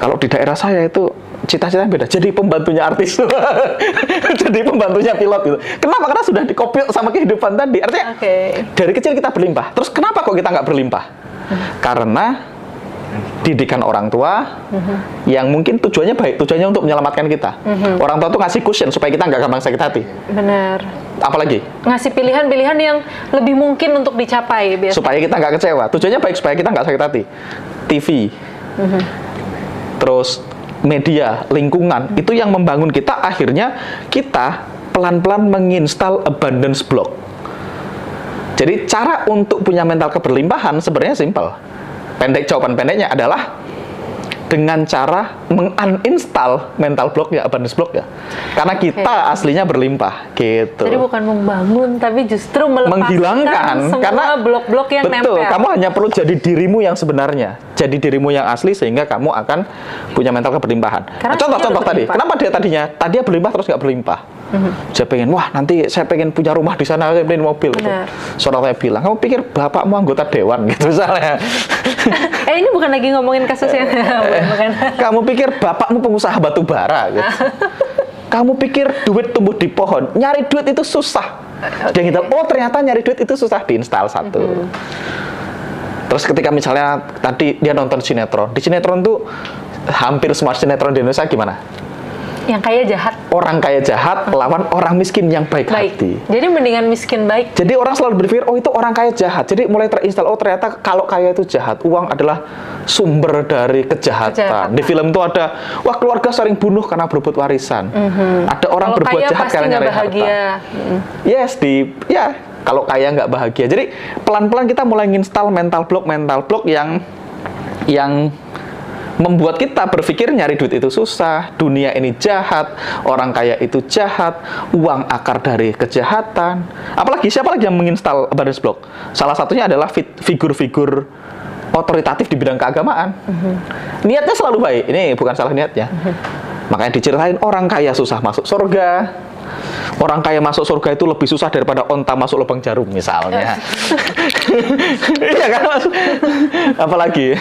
Kalau di daerah saya itu cita-citanya beda. Jadi pembantunya artis, jadi pembantunya pilot gitu. Kenapa? Karena sudah dikopiok sama kehidupan tadi. Artinya dari kecil kita berlimpah. Terus kenapa kok kita nggak berlimpah? Karena didikan orang tua yang mungkin tujuannya baik, tujuannya untuk menyelamatkan kita. Orang tua tuh ngasih cushion supaya kita nggak gampang sakit hati. Benar. Apalagi ngasih pilihan-pilihan yang lebih mungkin untuk dicapai biasanya. Supaya kita nggak kecewa. Tujuannya baik supaya kita nggak sakit hati. TV, terus media, lingkungan, itu yang membangun kita. Akhirnya kita pelan-pelan menginstal abundance block. Jadi cara untuk punya mental keberlimpahan sebenarnya simpel. Jawaban pendeknya adalah dengan cara menguninstall mental block ya, abundance block ya. Karena kita aslinya berlimpah gitu. Jadi bukan membangun tapi justru melepaskan menghilangkan semua karena blok-blok yang betul, nempel. kamu hanya perlu jadi dirimu yang sebenarnya. Jadi dirimu yang asli sehingga kamu akan punya mental keberlimpahan. Nah, contoh tadi, kenapa dia berlimpah terus nggak berlimpah? Saya pengen, wah nanti saya pengen punya rumah di sana, saya pengen mobil gitu. Saudara saya bilang, kamu pikir bapakmu anggota dewan gitu misalnya. Ini bukan lagi ngomongin kasus yang bukan. Kamu pikir bapakmu pengusaha batu bara gitu. Kamu pikir duit tumbuh di pohon, nyari duit itu susah. Dia gitu, oh ternyata nyari duit itu susah, diinstal satu. Terus ketika misalnya tadi dia nonton sinetron, di sinetron tuh hampir semua sinetron di Indonesia gimana? Yang kaya jahat. Orang kaya jahat lawan orang miskin yang baik hati. Jadi mendingan miskin baik. Jadi orang selalu berpikir, oh itu orang kaya jahat. Jadi mulai terinstal, oh ternyata kalau kaya itu jahat. Uang adalah sumber dari kejahatan. Di film itu ada, wah keluarga sering bunuh karena berebut warisan. Ada orang kalau berbuat jahat karena nyari harta. Yes, kalau kaya nggak bahagia. Jadi pelan-pelan kita mulai nginstal mental block yang membuat kita berpikir nyari duit itu susah, dunia ini jahat, orang kaya itu jahat, uang akar dari kejahatan. Apalagi siapa lagi yang menginstal abundance block? Salah satunya adalah figur-figur otoritatif di bidang keagamaan. Niatnya selalu baik, ini bukan salah niatnya. Makanya diceritain orang kaya susah masuk surga. Orang kaya masuk surga itu lebih susah daripada onta masuk lubang jarum misalnya. Iya kan? Apalagi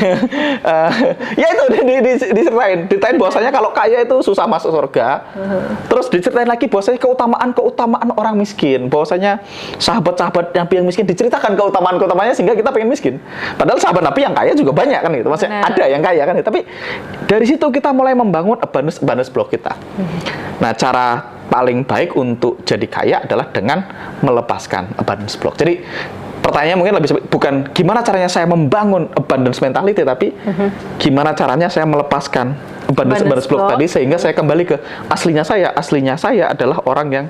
ya itu diceritain bahwasanya kalau kaya itu susah masuk surga. Terus diceritain lagi bahwasanya keutamaan orang miskin, bahwasanya sahabat-sahabat Nabi yang miskin diceritakan keutamaannya sehingga kita pengen miskin. Padahal sahabat Nabi yang kaya juga banyak kan gitu. Maksudnya ada yang kaya kan gitu. Tapi dari situ kita mulai membangun abundance block kita. Nah, cara paling baik untuk jadi kaya adalah dengan melepaskan abundance block. Jadi pertanyaannya mungkin lebih bukan gimana caranya saya membangun abundance mentality, tapi gimana caranya saya melepaskan abundance block tadi sehingga saya kembali ke aslinya saya. Aslinya saya adalah orang yang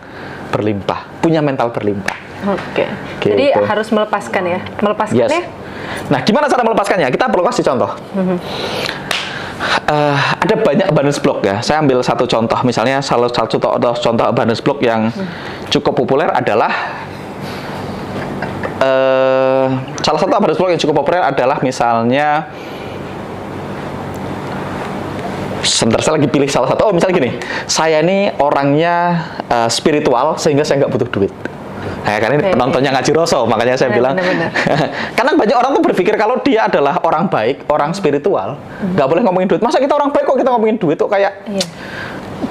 berlimpah, punya mental berlimpah. Oke. Gitu. Jadi harus melepaskan ya. Melepaskannya? Yes. Nah, gimana cara melepaskannya? Kita perlu kasih contoh. Ada banyak abundance block ya. Saya ambil satu contoh. Misalnya salah satu contoh abundance block yang cukup populer adalah salah satu abundance block yang cukup populer adalah misalnya, sebentar saya lagi pilih salah satu. Oh misalnya gini, saya ini orangnya spiritual sehingga saya nggak butuh duit. Nah, karena ini penontonnya ngaji Roso, makanya saya bilang. Karena banyak orang tuh berpikir kalau dia adalah orang baik, orang spiritual, nggak boleh ngomongin duit. Masa kita orang baik kok kita ngomongin duit? Kok kayak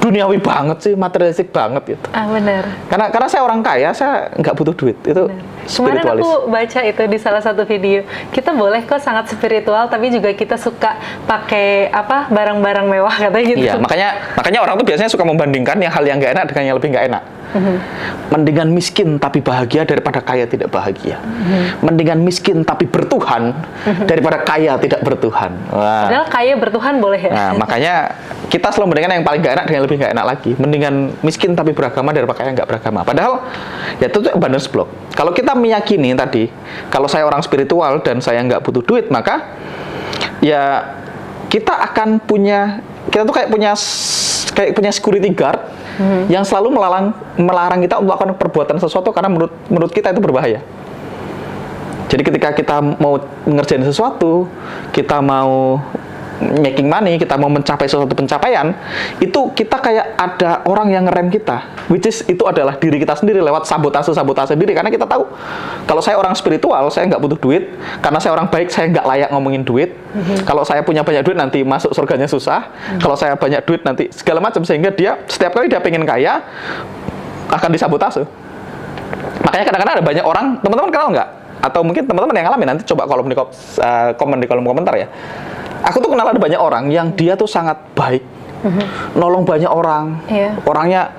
duniawi banget sih, materialistik banget gitu. Benar. Karena saya orang kaya, saya nggak butuh duit. Itu spiritualis. Kemarin aku baca itu di salah satu video. Kita boleh kok sangat spiritual, tapi juga kita suka pakai barang-barang mewah katanya gitu. Iya, makanya orang tuh biasanya suka membandingkan yang hal yang nggak enak dengan yang lebih nggak enak. Mendingan miskin tapi bahagia daripada kaya tidak bahagia. Mendingan miskin tapi bertuhan daripada kaya tidak bertuhan. Wah. Padahal kaya bertuhan boleh ya. Nah, makanya kita selalu mendingan yang paling gak enak dengan yang lebih gak enak lagi. Mendingan miskin tapi beragama daripada kaya nggak beragama. Padahal ya itu abundance block. Kalau kita meyakini tadi, kalau saya orang spiritual dan saya nggak butuh duit, maka ya kita akan punya, kita tuh kayak punya security guard yang selalu melarang kita untuk melakukan perbuatan sesuatu karena menurut kita itu berbahaya. Jadi ketika kita mau ngerjain sesuatu, kita mau making money, kita mau mencapai suatu pencapaian, itu kita kayak ada orang yang ngerem kita, which is itu adalah diri kita sendiri lewat sabotase diri, karena kita tahu kalau saya orang spiritual, saya nggak butuh duit, karena saya orang baik, saya nggak layak ngomongin duit. Kalau saya punya banyak duit, nanti masuk surganya susah. Kalau saya banyak duit, nanti segala macam, sehingga dia setiap kali dia pengen kaya akan disabotase. Makanya kadang-kadang ada banyak orang, teman-teman kenal nggak? Atau mungkin teman-teman yang ngalamin, nanti coba komen di kolom komentar ya. Aku tuh kenal ada banyak orang yang dia tuh sangat baik, nolong banyak orang, orangnya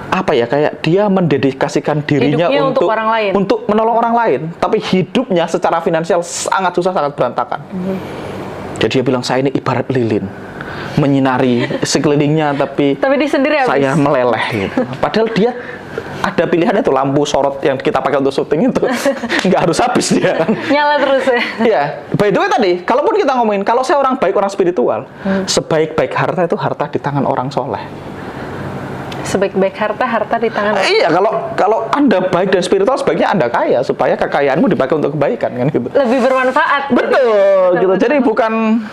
apa ya, kayak dia mendedikasikan dirinya untuk orang lain, untuk menolong orang lain, tapi hidupnya secara finansial sangat susah, sangat berantakan. Jadi dia bilang, saya ini ibarat lilin, menyinari sekelilingnya, tapi dia sendiri saya meleleh gitu. Padahal dia ada pilihannya tuh, lampu sorot yang kita pakai untuk syuting itu nggak harus habis dia kan. Nyala terus ya. Iya, by the way tadi, kalaupun kita ngomongin kalau saya orang baik, orang spiritual, sebaik-baik harta itu harta di tangan orang soleh. Sebaik-baik harta di tangan. Iya, kalau Anda baik dan spiritual, sebaiknya Anda kaya supaya kekayaanmu dipakai untuk kebaikan kan gitu. Lebih bermanfaat. Betul, gitu. Jadi bukan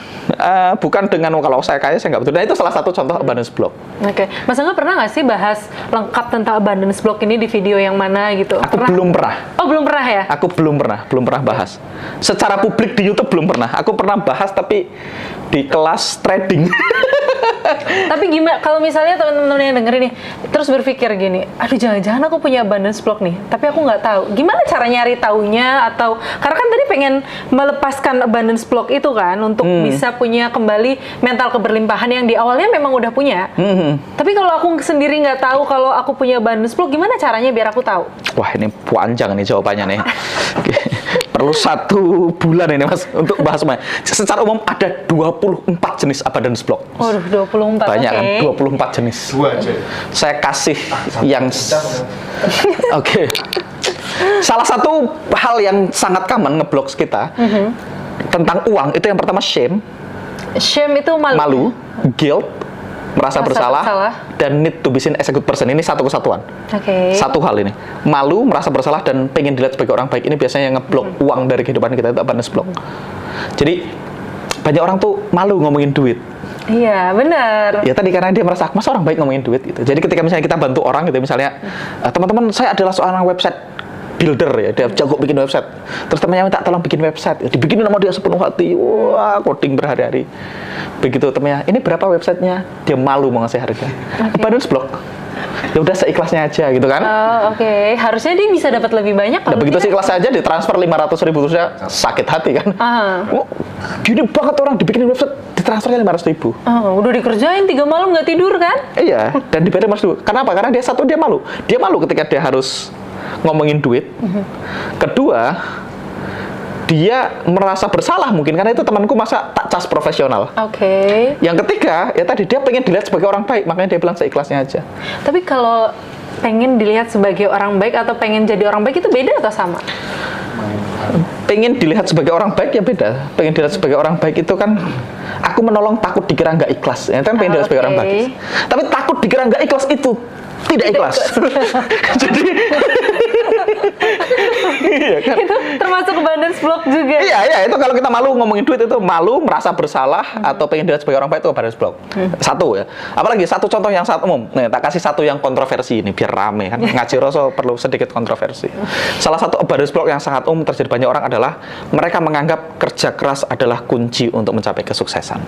dengan kalau saya kaya saya nggak betul. Nah itu salah satu contoh abundance block. Oke, Mas Angga pernah nggak sih bahas lengkap tentang abundance block ini di video yang mana gitu? Belum pernah. Oh, belum pernah ya? Aku belum pernah bahas. Secara publik di YouTube belum pernah. Aku pernah bahas tapi di kelas trading. Tapi gimana kalau misalnya teman-teman yang dengerin nih terus berpikir gini, aduh jangan-jangan aku punya abundance block nih, tapi aku nggak tahu. Gimana cara nyari taunya? Atau karena kan tadi pengen melepaskan abundance block itu kan untuk bisa punya kembali mental keberlimpahan yang di awalnya memang udah punya. Tapi kalau aku sendiri nggak tahu kalau aku punya abundance block, gimana caranya biar aku tahu? Wah, ini panjang nih jawabannya nih. Perlu 1 bulan ini Mas untuk bahas semuanya. Secara umum ada 24 jenis abundance block. Waduh, 24. Banyak kan, 24 jenis. 2 aja. Saya kasih yang Oke. Salah satu hal yang sangat common ngeblok kita tentang uang itu yang pertama shame. Shame itu malu. Guilt, merasa bersalah, dan need to be seen as a good person. Ini satu kesatuan. Satu hal ini. Malu, merasa bersalah, dan pengen dilihat sebagai orang baik. Ini biasanya yang ngeblok uang dari kehidupan kita, itu abundance block. Jadi, banyak orang tuh malu ngomongin duit. Iya, benar. Ya tadi karena dia merasa, masa orang baik ngomongin duit gitu. Jadi ketika misalnya kita bantu orang gitu, misalnya, teman-teman saya adalah seorang website builder ya, dia jago bikin website. Terus temannya minta tolong bikin website, ya, dibikinin sama dia sepenuh hati, wah coding berhari-hari. Begitu temannya, ini berapa websitenya? Dia malu mau ngasih harga. Abundance block. Ya udah seikhlasnya aja gitu kan? Oke. Harusnya dia bisa dapat lebih banyak. Nah, begitu seikhlasnya aja ditransfer 500.000 terus ya sakit hati kan? Oh, gini banget orang dibikinin website ditransfernya 500.000. Udah dikerjain 3 malam nggak tidur kan? Iya, dan dibayar Mas dulu. Kenapa? Karena dia malu. Dia malu ketika dia harus ngomongin duit. Kedua, dia merasa bersalah mungkin karena itu temanku masa tak cas profesional. Yang ketiga, ya tadi dia pengen dilihat sebagai orang baik, makanya dia bilang seikhlasnya aja. Tapi kalau pengen dilihat sebagai orang baik atau pengen jadi orang baik itu beda atau sama? Pengen dilihat sebagai orang baik ya beda. Pengen dilihat sebagai orang baik itu kan aku menolong takut dikira nggak ikhlas. Ya kan pengen dilihat sebagai orang baik. Tapi takut dikira nggak ikhlas itu tidak ikhlas. Jadi iya kan? Itu termasuk abundance block juga. Iya, itu kalau kita malu ngomongin duit itu malu, merasa bersalah atau pengen dilihat sebagai orang baik itu abundance block. Satu ya. Apalagi satu contoh yang sangat umum. Nih, tak kasih satu yang kontroversi ini biar rame kan. Ngaji Roso perlu sedikit kontroversi. Salah satu abundance block yang sangat umum terjadi banyak orang adalah mereka menganggap kerja keras adalah kunci untuk mencapai kesuksesan.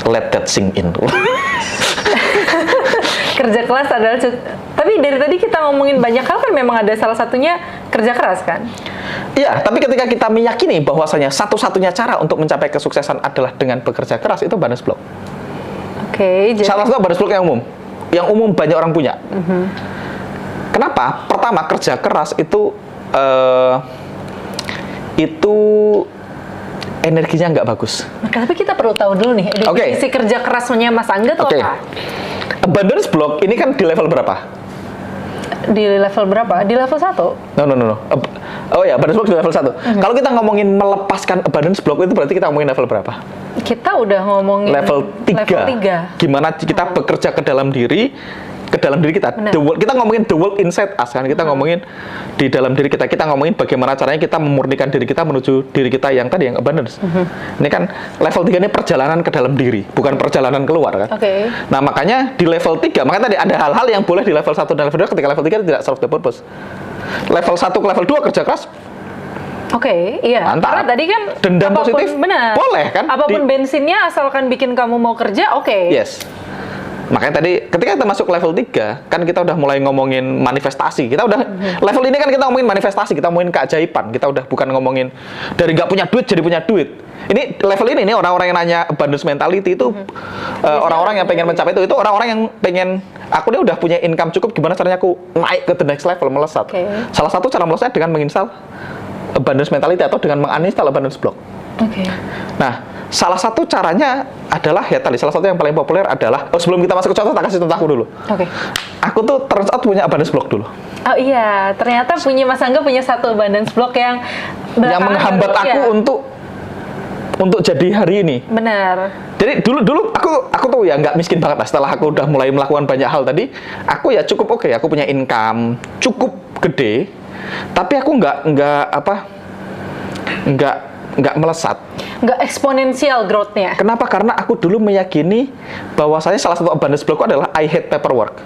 Let that sink in. Kerja keras adalah tapi dari tadi kita ngomongin banyak hal kan memang ada salah satunya kerja keras kan? Iya, tapi ketika kita meyakini bahwasanya satu-satunya cara untuk mencapai kesuksesan adalah dengan bekerja keras, itu abundance block. Jadi salah satu abundance block yang umum banyak orang punya. Kenapa? Pertama, kerja keras itu energinya nggak bagus. Tapi kita perlu tahu dulu nih, definisi kerja kerasnya Mas Angga itu apa? Abundance block ini kan di level berapa? Di level berapa? Di level 1? No. Oh ya, abundance block di level 1. Kalau kita ngomongin melepaskan abundance block itu berarti kita ngomongin level berapa? Kita udah ngomongin level 3. Gimana kita bekerja ke dalam diri, ke dalam diri kita. Kita ngomongin the world inside us kan, kita ngomongin di dalam diri kita. Kita ngomongin bagaimana caranya kita memurnikan diri kita menuju diri kita yang tadi yang abundance. Ini kan level 3 ini perjalanan ke dalam diri, bukan perjalanan keluar kan. Nah, makanya di level 3, makanya tadi ada hal-hal yang boleh di level 1 dan level 2 ketika level 3 tidak serve the purpose. Level 1 ke level 2 kerja keras. Iya. Mantap. Karena tadi kan dendam positif benar. Boleh kan? Apapun bensinnya asalkan bikin kamu mau kerja, Yes. Makanya tadi ketika kita masuk level 3, kan kita udah mulai ngomongin manifestasi. Kita udah level ini kan kita ngomongin manifestasi, kita ngomongin keajaiban. Kita udah bukan ngomongin dari nggak punya duit jadi punya duit. Ini level ini orang-orang yang nanya abundance mentality itu orang-orang yang pengen mencapai itu orang-orang yang pengen aku nih udah punya income cukup, gimana caranya aku naik ke the next level, melesat. Salah satu cara melesat dengan menginstal abundance mentality atau dengan menguninstall abundance block. Nah, salah satu caranya adalah ya tadi salah satu yang paling populer adalah sebelum kita masuk ke contoh, tak kasih contoh aku dulu. Aku tuh turns out punya abundance block dulu. Oh iya, ternyata Mas Angga punya satu abundance block yang menghambat aku untuk jadi hari ini. Benar. Jadi dulu aku tuh ya nggak miskin banget lah. Setelah aku udah mulai melakukan banyak hal tadi, aku ya cukup oke. Aku punya income cukup gede, tapi aku nggak melesat. Nggak eksponensial growth-nya. Kenapa? Karena aku dulu meyakini bahwasanya salah satu abundance block adalah I hate paperwork.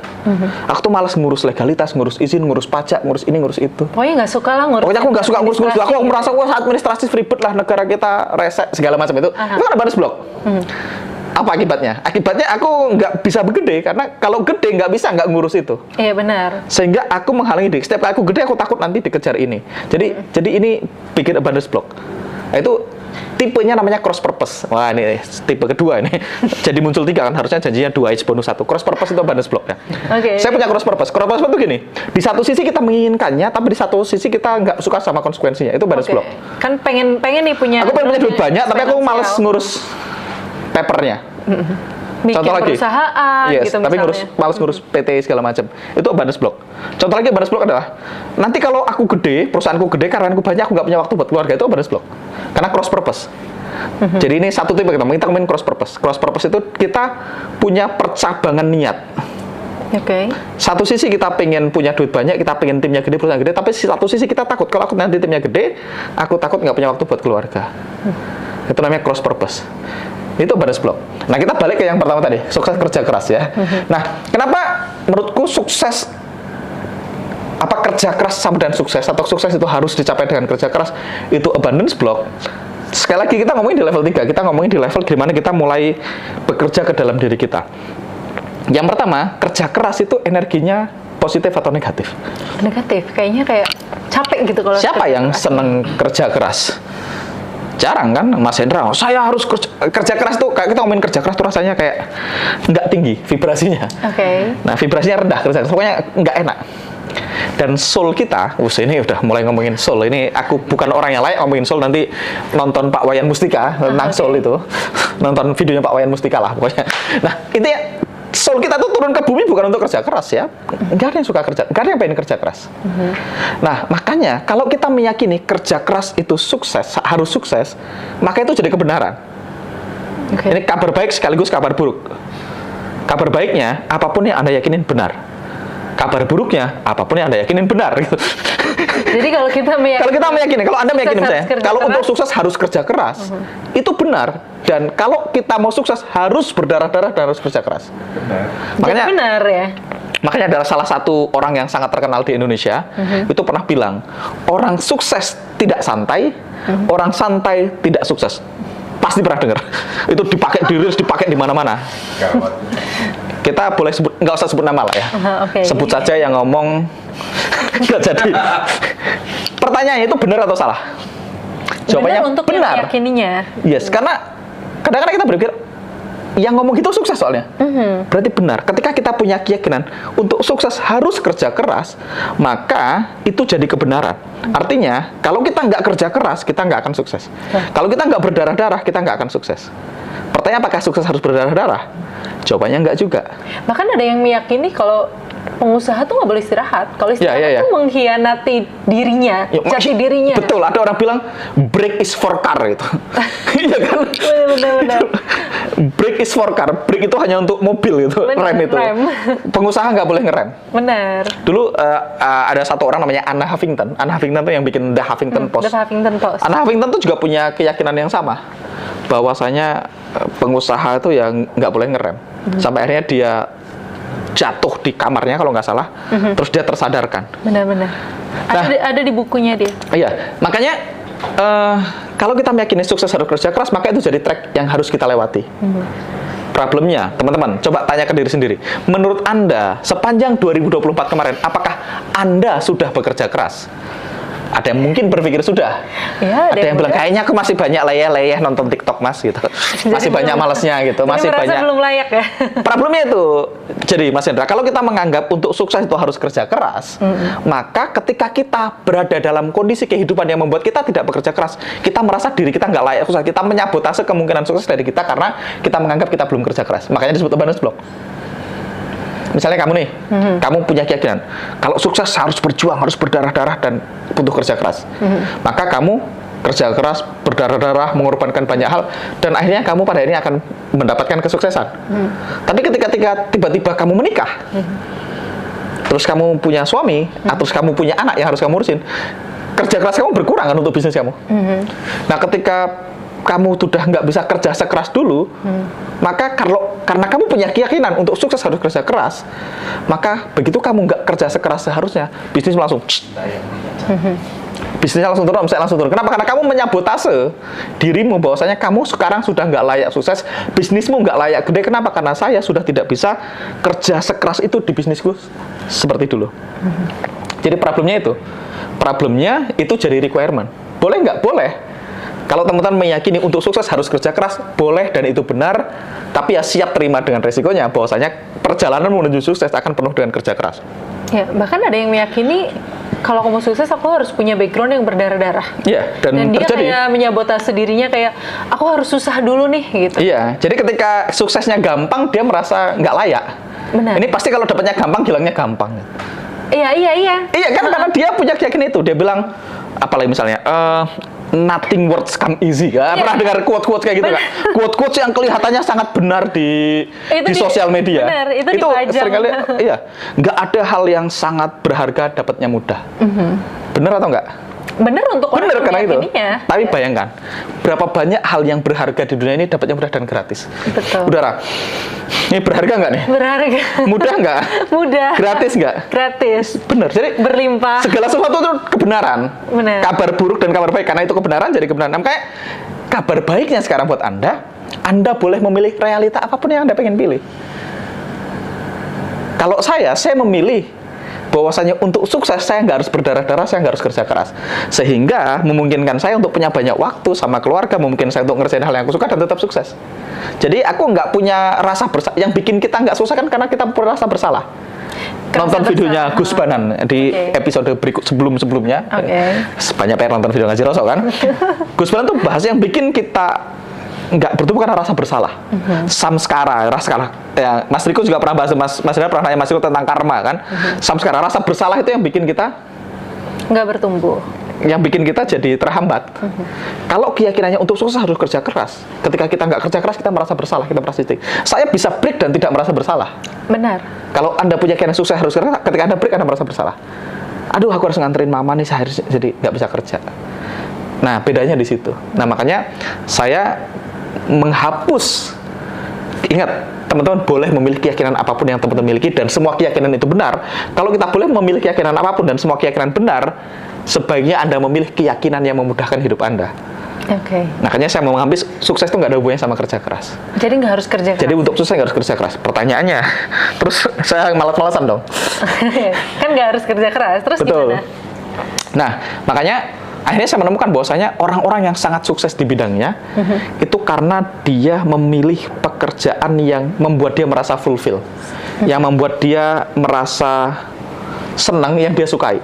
Aku tuh malas ngurus legalitas, ngurus izin, ngurus pajak, ngurus ini, ngurus itu. Pokoknya nggak suka lah ngurus. Pokoknya aku nggak suka ngurus. Aku merasa administratif ribet lah, negara kita rese segala macam itu. Itu kan abundance block. Apa akibatnya? Akibatnya aku nggak bisa begede, karena kalau gede nggak ngurus itu. Iya benar. Sehingga aku menghalangi diri. Setiap kali aku gede, aku takut nanti dikejar ini. Jadi ini bikin abundance block. Nah, itu tipenya namanya cross purpose. Wah, ini tipe kedua ini. Jadi muncul 3 kan, harusnya janjinya 2 H bonus 1. Cross purpose itu abundance block ya. Saya punya cross purpose. Cross purpose itu gini. Di satu sisi kita menginginkannya, tapi di satu sisi kita nggak suka sama konsekuensinya. Itu abundance block. Kan pengen nih punya. Aku pengen punya duit banyak, tapi aku males ngurus papernya. Contoh lagi, gitu tapi males ngurus PT segala macam. Itu abundance block. Contoh lagi abundance block adalah nanti kalau aku gede, perusahaanku gede, karyawanku banyak, aku nggak punya waktu buat keluarga. Itu abundance block. Karena cross purpose. Jadi ini satu tipe kita ngomongin cross purpose. Cross purpose itu kita punya percabangan niat. Satu sisi kita pengen punya duit banyak, kita pengen timnya gede, perusahaan gede, tapi satu sisi kita takut kalau aku nanti timnya gede, aku takut nggak punya waktu buat keluarga. Itu namanya cross purpose. Itu abundance block. Nah, kita balik ke yang pertama tadi, sukses kerja keras ya. Nah, kenapa menurutku sukses kerja keras sama dengan sukses, atau sukses itu harus dicapai dengan kerja keras, itu abundance block. Sekali lagi kita ngomongin di level 3, kita ngomongin di level di mana kita mulai bekerja ke dalam diri kita. Yang pertama, kerja keras itu energinya positif atau negatif? Negatif, kayaknya kayak capek gitu kalau. Siapa yang seneng kerja keras? Jarang kan, Mas Hendra. Saya harus kerja keras tuh, kayak kita ngomongin kerja keras tuh rasanya kayak nggak tinggi vibrasinya. Nah, vibrasinya rendah kerja keras, pokoknya nggak enak. Dan soul kita, ini udah mulai ngomongin soul. Ini aku bukan orang yang layak ngomongin soul, nanti nonton Pak Wayan Mustika tentang soul itu. Nonton videonya Pak Wayan Mustika lah pokoknya. Nah, intinya soul kita tuh turun ke bumi bukan untuk kerja keras ya. Nggak ada yang suka kerja, nggak ada yang pengen kerja keras. Nah, makanya kalau kita meyakini kerja keras itu sukses, harus sukses, maka itu jadi kebenaran. Ini kabar baik sekaligus kabar buruk. Kabar baiknya, apapun yang Anda yakinin benar. Kabar buruknya, apapun yang Anda yakinin benar. Gitu. Jadi kalau kita meyakini, kalau Anda meyakini saya, kalau untuk sukses harus kerja keras, itu benar. Dan kalau kita mau sukses harus berdarah-darah dan harus kerja keras. Makanya benar ya. Makanya adalah salah satu orang yang sangat terkenal di Indonesia itu pernah bilang, orang sukses tidak santai, orang santai tidak sukses. Pasti pernah dengar. Itu dipakai di reels, dipakai di mana-mana. Kita boleh sebut, nggak usah sebut nama lah ya. Sebut saja yang ngomong nggak jadi. Pertanyaannya itu benar atau salah? Jawabannya untuk benar. Yang meyakininya. Yes, karena kadang-kadang kita berpikir yang ngomong gitu sukses soalnya. Berarti benar. Ketika kita punya keyakinan untuk sukses harus kerja keras, maka itu jadi kebenaran. Artinya, kalau kita nggak kerja keras, kita nggak akan sukses. Kalau kita nggak berdarah-darah, kita nggak akan sukses. Pertanyaan, apakah sukses harus berdarah-darah? Jawabannya nggak juga. Bahkan ada yang meyakini kalau pengusaha tuh nggak boleh istirahat. Kalau istirahat Ya. tuh mengkhianati dirinya, jati dirinya. Betul, ada orang bilang break is for car gitu. Iya kan? Benar. Break is for car, break itu hanya untuk mobil gitu, Bener, rem itu. rem. Pengusaha nggak boleh ngerem. Benar. Dulu ada satu orang namanya Anna Huffington. Anna Huffington tuh yang bikin The Huffington Post. The Huffington Post. Anna Huffington tuh juga punya keyakinan yang sama, bahwasanya pengusaha itu yang nggak boleh ngerem. Sampai akhirnya dia jatuh di kamarnya kalau nggak salah, terus dia tersadarkan. Benar. Nah, Ada di bukunya dia. Iya, makanya kalau kita meyakini sukses harus kerja keras, maka itu jadi track yang harus kita lewati. Problemnya, teman-teman, coba tanya ke diri sendiri. Menurut Anda, sepanjang 2024 kemarin, apakah Anda sudah bekerja keras? Ada yang mungkin berpikir sudah. Ya, ada yang bilang kayaknya aku masih banyak leyeh-leyeh nonton TikTok Mas gitu. Masih banyak malesnya gitu. Masih banyak. Belum layak ya. Problemnya itu. Jadi Mas Hendra, kalau kita menganggap untuk sukses itu harus kerja keras, maka ketika kita berada dalam kondisi kehidupan yang membuat kita tidak bekerja keras, kita merasa diri kita nggak layak sukses. Kita menyabotase kemungkinan sukses dari kita karena kita menganggap kita belum kerja keras. Makanya disebut abandonment block. Misalnya kamu nih, kamu punya keyakinan kalau sukses harus berjuang, harus berdarah-darah dan butuh kerja keras. Maka kamu kerja keras, berdarah-darah, mengorbankan banyak hal, dan akhirnya kamu pada akhirnya akan mendapatkan kesuksesan. Tapi ketika tiba-tiba kamu menikah, terus kamu punya suami, atau kamu punya anak yang harus kamu urusin, kerja keras kamu berkurang kan untuk bisnis kamu. Nah, ketika kamu sudah nggak bisa kerja sekeras dulu, maka karena kamu punya keyakinan untuk sukses harus kerja keras, maka begitu kamu nggak kerja sekeras seharusnya, bisnis langsung bisnisnya langsung turun, omset langsung turun. Kenapa? Karena kamu menyabotase dirimu bahwasanya kamu sekarang sudah nggak layak sukses, bisnismu nggak layak gede. Kenapa? Karena saya sudah tidak bisa kerja sekeras itu di bisnisku seperti dulu. Jadi problemnya itu jadi requirement. Boleh nggak? Boleh. Kalau teman-teman meyakini untuk sukses harus kerja keras, boleh dan itu benar, tapi ya siap terima dengan resikonya, bahwasanya perjalanan menuju sukses akan penuh dengan kerja keras. Ya, bahkan ada yang meyakini kalau kamu sukses aku harus punya background yang berdarah-darah. Iya, dan dia terjadi. kayak menyabotase dirinya kayak aku harus susah dulu nih gitu. Iya, jadi ketika suksesnya gampang, dia merasa nggak layak. Benar. Ini pasti kalau dapatnya gampang, hilangnya gampang. Iya. Iya kan, karena dia punya keyakinan itu. Dia bilang, apalagi misalnya, nothing works come easy. Pernah dengar quote-quote kayak gitu nggak? Quote-quote yang kelihatannya sangat benar di sosial media. Benar, itu seringkali, iya, nggak ada hal yang sangat berharga dapatnya mudah. Benar atau enggak? Bener untuk orang Bener karena itu. meyakininya. Tapi bayangkan, berapa banyak hal yang berharga di dunia ini dapatnya mudah dan gratis. Betul. Udara, ini berharga nggak nih? Berharga. Mudah nggak? Mudah. Gratis nggak? Gratis. Bener. Jadi Berlimpah. segala sesuatu itu kebenaran. Benar. Kabar buruk dan kabar baik, karena itu kebenaran jadi kebenaran. Nah, makanya kabar baiknya sekarang buat Anda boleh memilih realita apapun yang Anda pengen pilih. Kalau saya memilih bahwasanya untuk sukses saya nggak harus berdarah-darah, saya nggak harus kerja keras, sehingga memungkinkan saya untuk punya banyak waktu sama keluarga, memungkinkan saya untuk ngerjain hal yang aku suka dan tetap sukses. Jadi aku nggak punya rasa bersalah. Yang bikin kita nggak susah kan karena kita merasa bersalah. Nonton videonya Gus Banan di episode berikut sebelumnya. Banyak yang nonton video ngaji Rasul kan. Gus Banan tuh bahas yang bikin kita nggak bertumbuh karena rasa bersalah. Samskara, ya, Mas Riko juga pernah bahas, Mas Riko pernah nanya Mas Riko tentang karma kan. Samskara, rasa bersalah itu yang bikin kita nggak bertumbuh, yang bikin kita jadi terhambat. Kalau keyakinannya untuk sukses harus kerja keras, ketika kita nggak kerja keras kita merasa bersalah, kita merasa sedih. Saya bisa break dan tidak merasa bersalah. Benar. Kalau Anda punya keyakinan sukses harus kerja, ketika Anda break Anda merasa bersalah. Aduh, aku harus nganterin mama nih, saya harus jadi nggak bisa kerja. Nah, bedanya di situ. Nah, makanya saya menghapus. Ingat, teman-teman boleh memilih keyakinan apapun yang teman-teman miliki dan semua keyakinan itu benar. Kalau kita boleh memilih keyakinan apapun dan semua keyakinan benar, sebaiknya Anda memilih keyakinan yang memudahkan hidup Anda. Makanya saya mau mengambil sukses itu nggak ada hubungannya sama kerja keras. Jadi nggak harus kerja keras. Jadi untuk sukses nggak harus kerja keras. Pertanyaannya, terus saya malas-malasan dong. Kan nggak harus kerja keras. Terus betul. Gimana? Nah, makanya akhirnya saya menemukan bahwasanya orang-orang yang sangat sukses di bidangnya itu karena dia memilih pekerjaan yang membuat dia merasa fulfill, yang membuat dia merasa senang, yang dia sukai.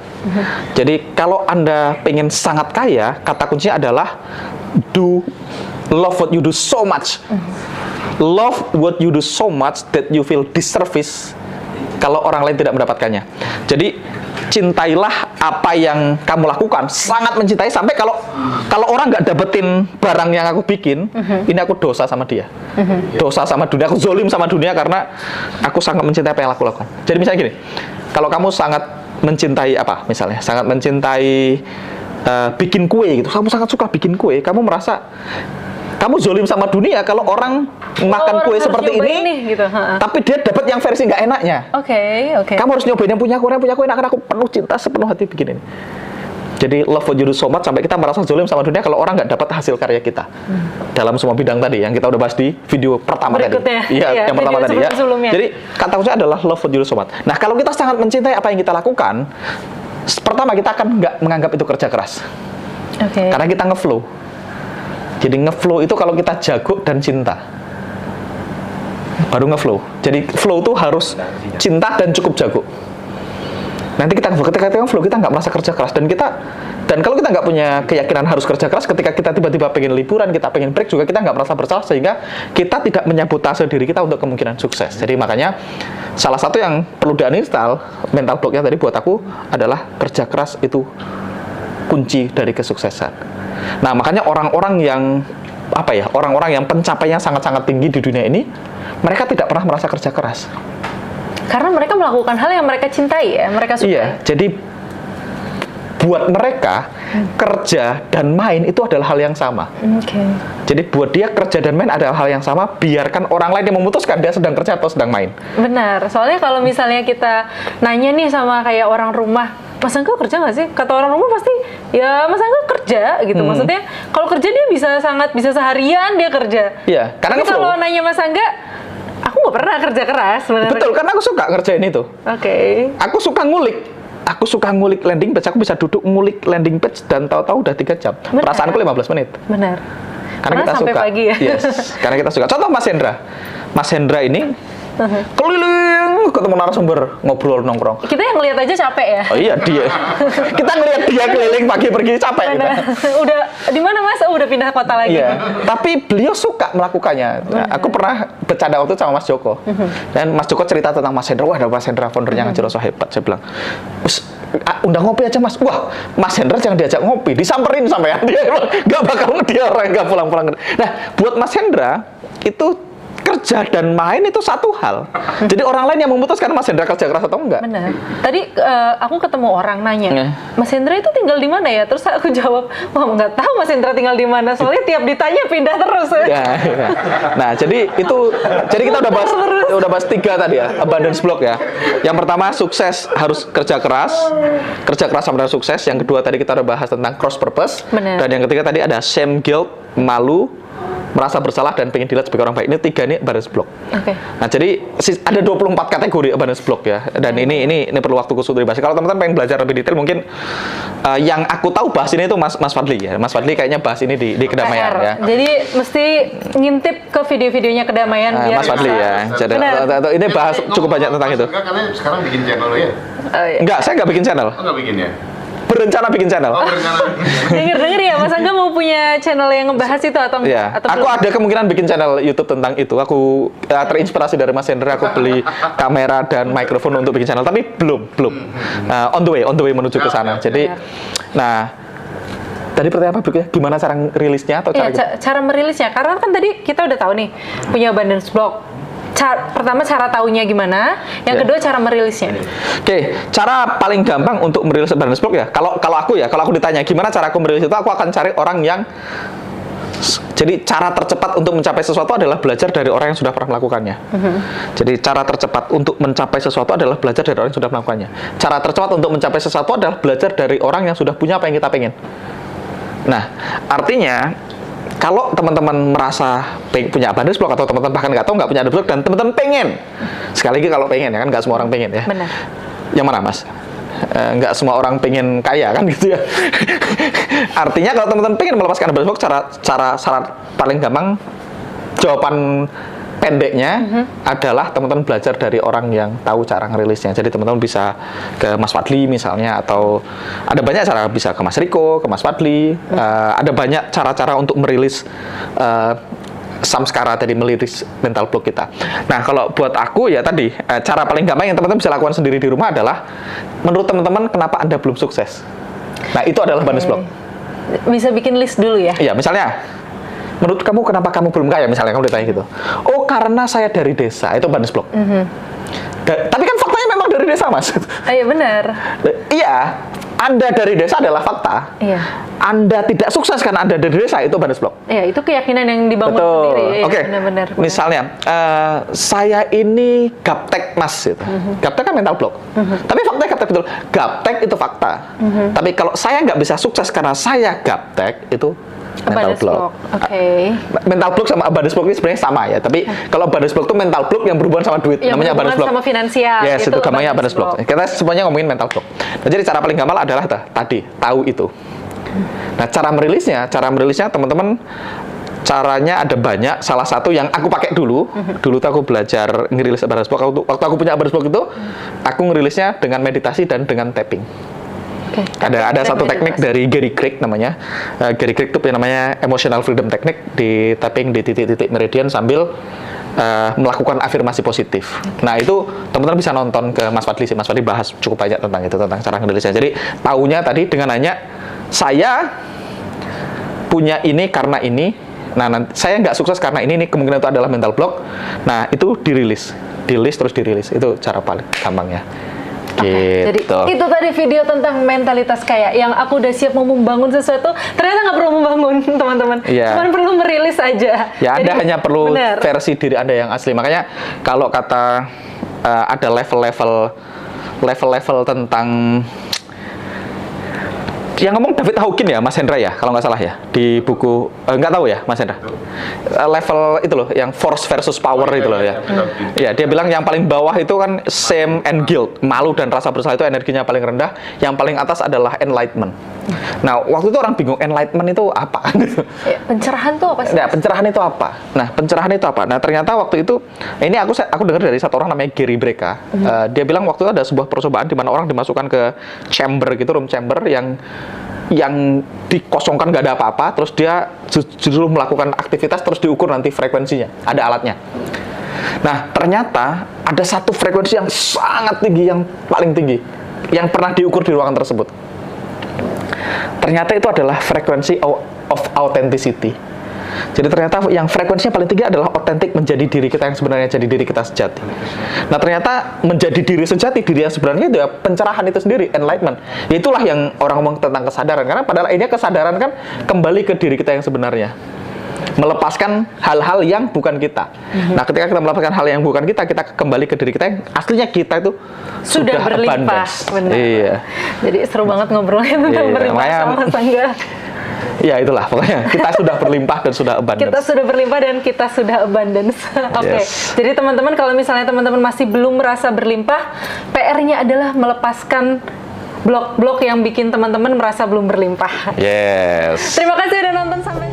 Jadi kalau Anda pengen sangat kaya, kata kuncinya adalah love what you do so much. Love what you do so much that you feel disservice. kalau orang lain tidak mendapatkannya. Jadi cintailah apa yang kamu lakukan, sangat mencintai sampai kalau orang nggak dapetin barang yang aku bikin, ini aku dosa sama dia, dosa sama dunia, aku zolim sama dunia karena aku sangat mencintai apa yang aku lakukan. Jadi misalnya gini, kalau kamu sangat mencintai apa, misalnya sangat mencintai bikin kue gitu, kamu sangat suka bikin kue, kamu merasa kamu zolim sama dunia kalau orang makan kue seperti ini, gitu. Tapi dia dapat yang versi nggak enaknya. Oke. Kamu harus nyobain yang punya kue enak karena aku penuh cinta, sepenuh hati bikin ini. Jadi love what you do so much sampai kita merasa zolim sama dunia kalau orang nggak dapat hasil karya kita dalam semua bidang tadi yang kita udah bahas di video pertama berikutnya. tadi. Iya, yang pertama tadi ya. Jadi kata kuncinya adalah love what you do so much. Nah, kalau kita sangat mencintai apa yang kita lakukan, pertama kita akan nggak menganggap itu kerja keras. Karena kita ngeflow. Jadi ngeflow itu kalau kita jago dan cinta, baru ngeflow. Jadi flow itu harus cinta dan cukup jago. Nanti ketika ngeflow kita nggak merasa kerja keras, dan kalau kita nggak punya keyakinan harus kerja keras, ketika kita tiba-tiba pengen liburan, kita pengen break juga kita nggak merasa bersalah, sehingga kita tidak menyabotase diri kita untuk kemungkinan sukses. Jadi makanya salah satu yang perlu di-uninstall mental blocknya tadi buat aku adalah kerja keras itu kunci dari kesuksesan. Nah, makanya orang-orang yang orang-orang yang pencapaiannya sangat-sangat tinggi di dunia ini, mereka tidak pernah merasa kerja keras. Karena mereka melakukan hal yang mereka cintai ya, mereka suka. Iya, jadi buat mereka kerja dan main itu adalah hal yang sama. Jadi buat dia kerja dan main adalah hal yang sama, biarkan orang lain yang memutuskan dia sedang kerja atau sedang main. Benar, soalnya kalau misalnya kita nanya nih sama kayak orang rumah, Mas Angga kerja nggak sih? Kata orang rumah pasti, ya Mas Angga kerja gitu. Maksudnya kalau kerja dia bisa seharian dia kerja. Iya, karena tapi kalau nanya Mas Angga, aku nggak pernah kerja keras sebenarnya. Betul, karena aku suka ngerjain itu. Aku suka ngulik. Aku suka ngulik landing page, aku bisa duduk ngulik landing page dan tahu-tahu udah 3 jam. Perasaanku 15 menit. Benar. Karena kita sampai suka. pagi ya. Yes, karena kita suka. Contoh Mas Hendra. Mas Hendra ini keliling ketemu narasumber, ngobrol, nongkrong. Kita yang ngeliat aja capek ya. Oh iya, dia. Kita ngeliat dia keliling pagi pergi capek kita. Udah di mana Mas? Oh, udah pindah kota lagi. Iya. Tapi beliau suka melakukannya. Nah, aku pernah bercanda waktu sama Mas Joko. Dan Mas Joko cerita tentang Mas Hendra. Wah, ada Mas Hendra foundernya Ngajiroso hebat. Saya bilang, undang ngopi aja Mas. Wah, Mas Hendra jangan diajak ngopi, disamperin sampai dia nggak bakal dia orang nggak pulang-pulang. Nah, buat Mas Hendra itu kerja dan main itu satu hal. Jadi orang lain yang memutuskan Mas Hendra kerja keras atau enggak. Benar. Tadi aku ketemu orang nanya, Mas Hendra itu tinggal di mana ya? Terus aku jawab, wah nggak tahu Mas Hendra tinggal di mana. Soalnya tiap ditanya pindah terus. Ya. Nah, jadi kita udah bahas 3 tadi ya, abundance block ya. Yang pertama sukses harus kerja keras sama sukses. Yang kedua tadi kita udah bahas tentang cross purpose. Benar. Dan yang ketiga tadi ada shame, guilt, malu, merasa bersalah dan pengen dilihat sebagai orang baik. Ini 3 nih abundance block. Nah, jadi ada 24 kategori abundance block ya. Dan ini perlu waktu khusus dibahas. Kalau teman-teman pengen belajar lebih detail, mungkin yang aku tahu bahas ini itu Mas Fadli ya. Mas Fadli kayaknya bahas ini di kedamaian ya. Jadi mesti ngintip ke video-videonya kedamaian biar Mas Fadli ya. Jadi ini bahas cukup banyak tentang itu. Kalian sekarang bikin channel ya? Enggak, saya nggak bikin channel. Oh, nggak bikin ya? Berencana bikin channel. Dengar ya, Mas Angga mau punya channel yang ngebahas itu atau enggak? Iya. Aku ada kemungkinan bikin channel YouTube tentang itu. Aku terinspirasi dari Mas Hendra, aku beli kamera dan mikrofon untuk bikin channel, tapi belum. On the way menuju ke sana. Jadi, nah, tadi pertanyaan apa berikutnya? Gimana cara rilisnya atau cara merilisnya? Karena kan tadi kita udah tahu nih punya abundance block. Pertama cara taunya gimana, yang kedua cara merilisnya. Oke, cara paling gampang untuk merilis abundance block ya. Kalau aku ditanya gimana cara aku merilis itu, aku akan cari orang yang jadi cara tercepat untuk mencapai sesuatu adalah belajar dari orang yang sudah pernah melakukannya. Jadi cara tercepat untuk mencapai sesuatu adalah belajar dari orang yang sudah melakukannya. Cara tercepat untuk mencapai sesuatu adalah belajar dari orang yang sudah punya apa yang kita pengen. Nah, artinya kalau teman-teman merasa punya abundance block atau teman-teman bahkan nggak tahu nggak punya abundance block dan teman-teman pengen, sekali lagi kalau pengen ya kan nggak semua orang pengen ya. Benar. Yang mana Mas? Nggak semua orang pengen kaya kan gitu ya. Artinya kalau teman-teman pengen melepaskan abundance block, cara paling gampang, jawaban pendeknya adalah teman-teman belajar dari orang yang tahu cara ngerilisnya. Jadi teman-teman bisa ke Mas Fadli misalnya, atau ada banyak cara, bisa ke Mas Riko, ke Mas Fadli. Ada banyak cara-cara untuk merilis samskara tadi meliris mental block kita. Nah, kalau buat aku ya tadi cara paling gampang yang teman-teman bisa lakukan sendiri di rumah adalah menurut teman-teman kenapa Anda belum sukses. Nah, itu adalah abundance block. Bisa bikin list dulu ya? Iya, misalnya menurut kamu kenapa kamu belum kaya, misalnya kamu ditanya gitu. Oh, karena saya dari desa, itu abundance block. Tapi kan faktanya memang dari desa, Mas. Iya, benar. Iya, Anda dari desa adalah fakta. Iya. Anda tidak sukses karena Anda dari desa, itu abundance block. Iya, itu keyakinan yang dibangun sendiri. Oke. Benar-benar. Misalnya, saya ini gaptek, Mas. Gitu. Gaptek kan mental block. Tapi faktanya gaptek betul. Gaptek itu fakta. Tapi kalau saya nggak bisa sukses karena saya gaptek, itu mental block. Oke. Mental block sama abundance block ini sebenarnya sama ya. Tapi kalau abundance block itu mental block yang berhubungan sama duit, yang namanya abundance block. sama finansial. Yes, itu gampangnya abundance block. Kita semuanya ngomongin mental block. Nah, jadi cara paling gampang adalah tadi tahu itu. Nah, cara merilisnya teman-teman, caranya ada banyak. Salah satu yang aku pakai dulu tuh aku belajar ngerilis abundance block. Waktu aku punya abundance block itu, aku ngerilisnya dengan meditasi dan dengan tapping. Okay. Ada satu teknik dari Gary Craig namanya. Gary Craig itu namanya emotional freedom technique, di tapping di titik-titik meridian sambil melakukan afirmasi positif. Nah, itu teman-teman bisa nonton ke Mas Fadli sih. Mas Fadli bahas cukup banyak tentang itu, tentang cara ngerilisnya. Jadi taunya tadi dengan hanya saya punya ini karena ini. Nah, saya nggak sukses karena ini kemungkinan itu adalah mental block. Nah, itu dirilis terus dirilis. Itu cara paling gampangnya. Jadi itu tadi video tentang mentalitas kaya yang aku udah siap mau membangun sesuatu, ternyata nggak perlu membangun, teman-teman. Cuma perlu merilis aja. Ya, Anda hanya perlu versi diri Anda yang asli. Makanya kalau kata ada level-level tentang yang ngomong David Hawkins ya, Mas Hendra ya, kalau nggak salah ya, di buku, nggak tahu ya, Mas Hendra. Level itu loh, yang force versus power itu loh ya. Ya, dia bilang yang paling bawah itu kan shame and guilt, malu dan rasa bersalah itu energinya paling rendah, yang paling atas adalah enlightenment. Nah, waktu itu orang bingung, enlightenment itu apa? Ya, pencerahan itu apa sih? Nah, pencerahan itu apa? Nah, ternyata waktu itu, ini aku dengar dari satu orang namanya Gary Brecka. Dia bilang waktu itu ada sebuah percobaan di mana orang dimasukkan ke chamber gitu, room chamber yang dikosongkan, nggak ada apa-apa, terus dia justru melakukan aktivitas, terus diukur nanti frekuensinya, ada alatnya. Nah, ternyata ada satu frekuensi yang sangat tinggi, yang paling tinggi, yang pernah diukur di ruangan tersebut. Ternyata itu adalah frekuensi of authenticity. Jadi ternyata yang frekuensinya paling tinggi adalah otentik, menjadi diri kita yang sebenarnya, jadi diri kita sejati. Nah, ternyata menjadi diri sejati, diri yang sebenarnya itu ya pencerahan itu sendiri, enlightenment. Itulah yang orang ngomong tentang kesadaran, karena padahal ini kesadaran kan kembali ke diri kita yang sebenarnya. Melepaskan hal-hal yang bukan kita. Nah, ketika kita melepaskan hal yang bukan kita, kita kembali ke diri kita yang aslinya kita itu sudah berlimpah. Benar. Iya. Jadi seru banget ngobrolnya tentang berlimpah sama Mas Angga. Ya, itulah pokoknya kita sudah berlimpah dan sudah abundance. Kita sudah berlimpah dan kita sudah abundance. Oke. Jadi teman-teman, kalau misalnya teman-teman masih belum merasa berlimpah, PR-nya adalah melepaskan blok-blok yang bikin teman-teman merasa belum berlimpah. Yes. Terima kasih udah nonton sampai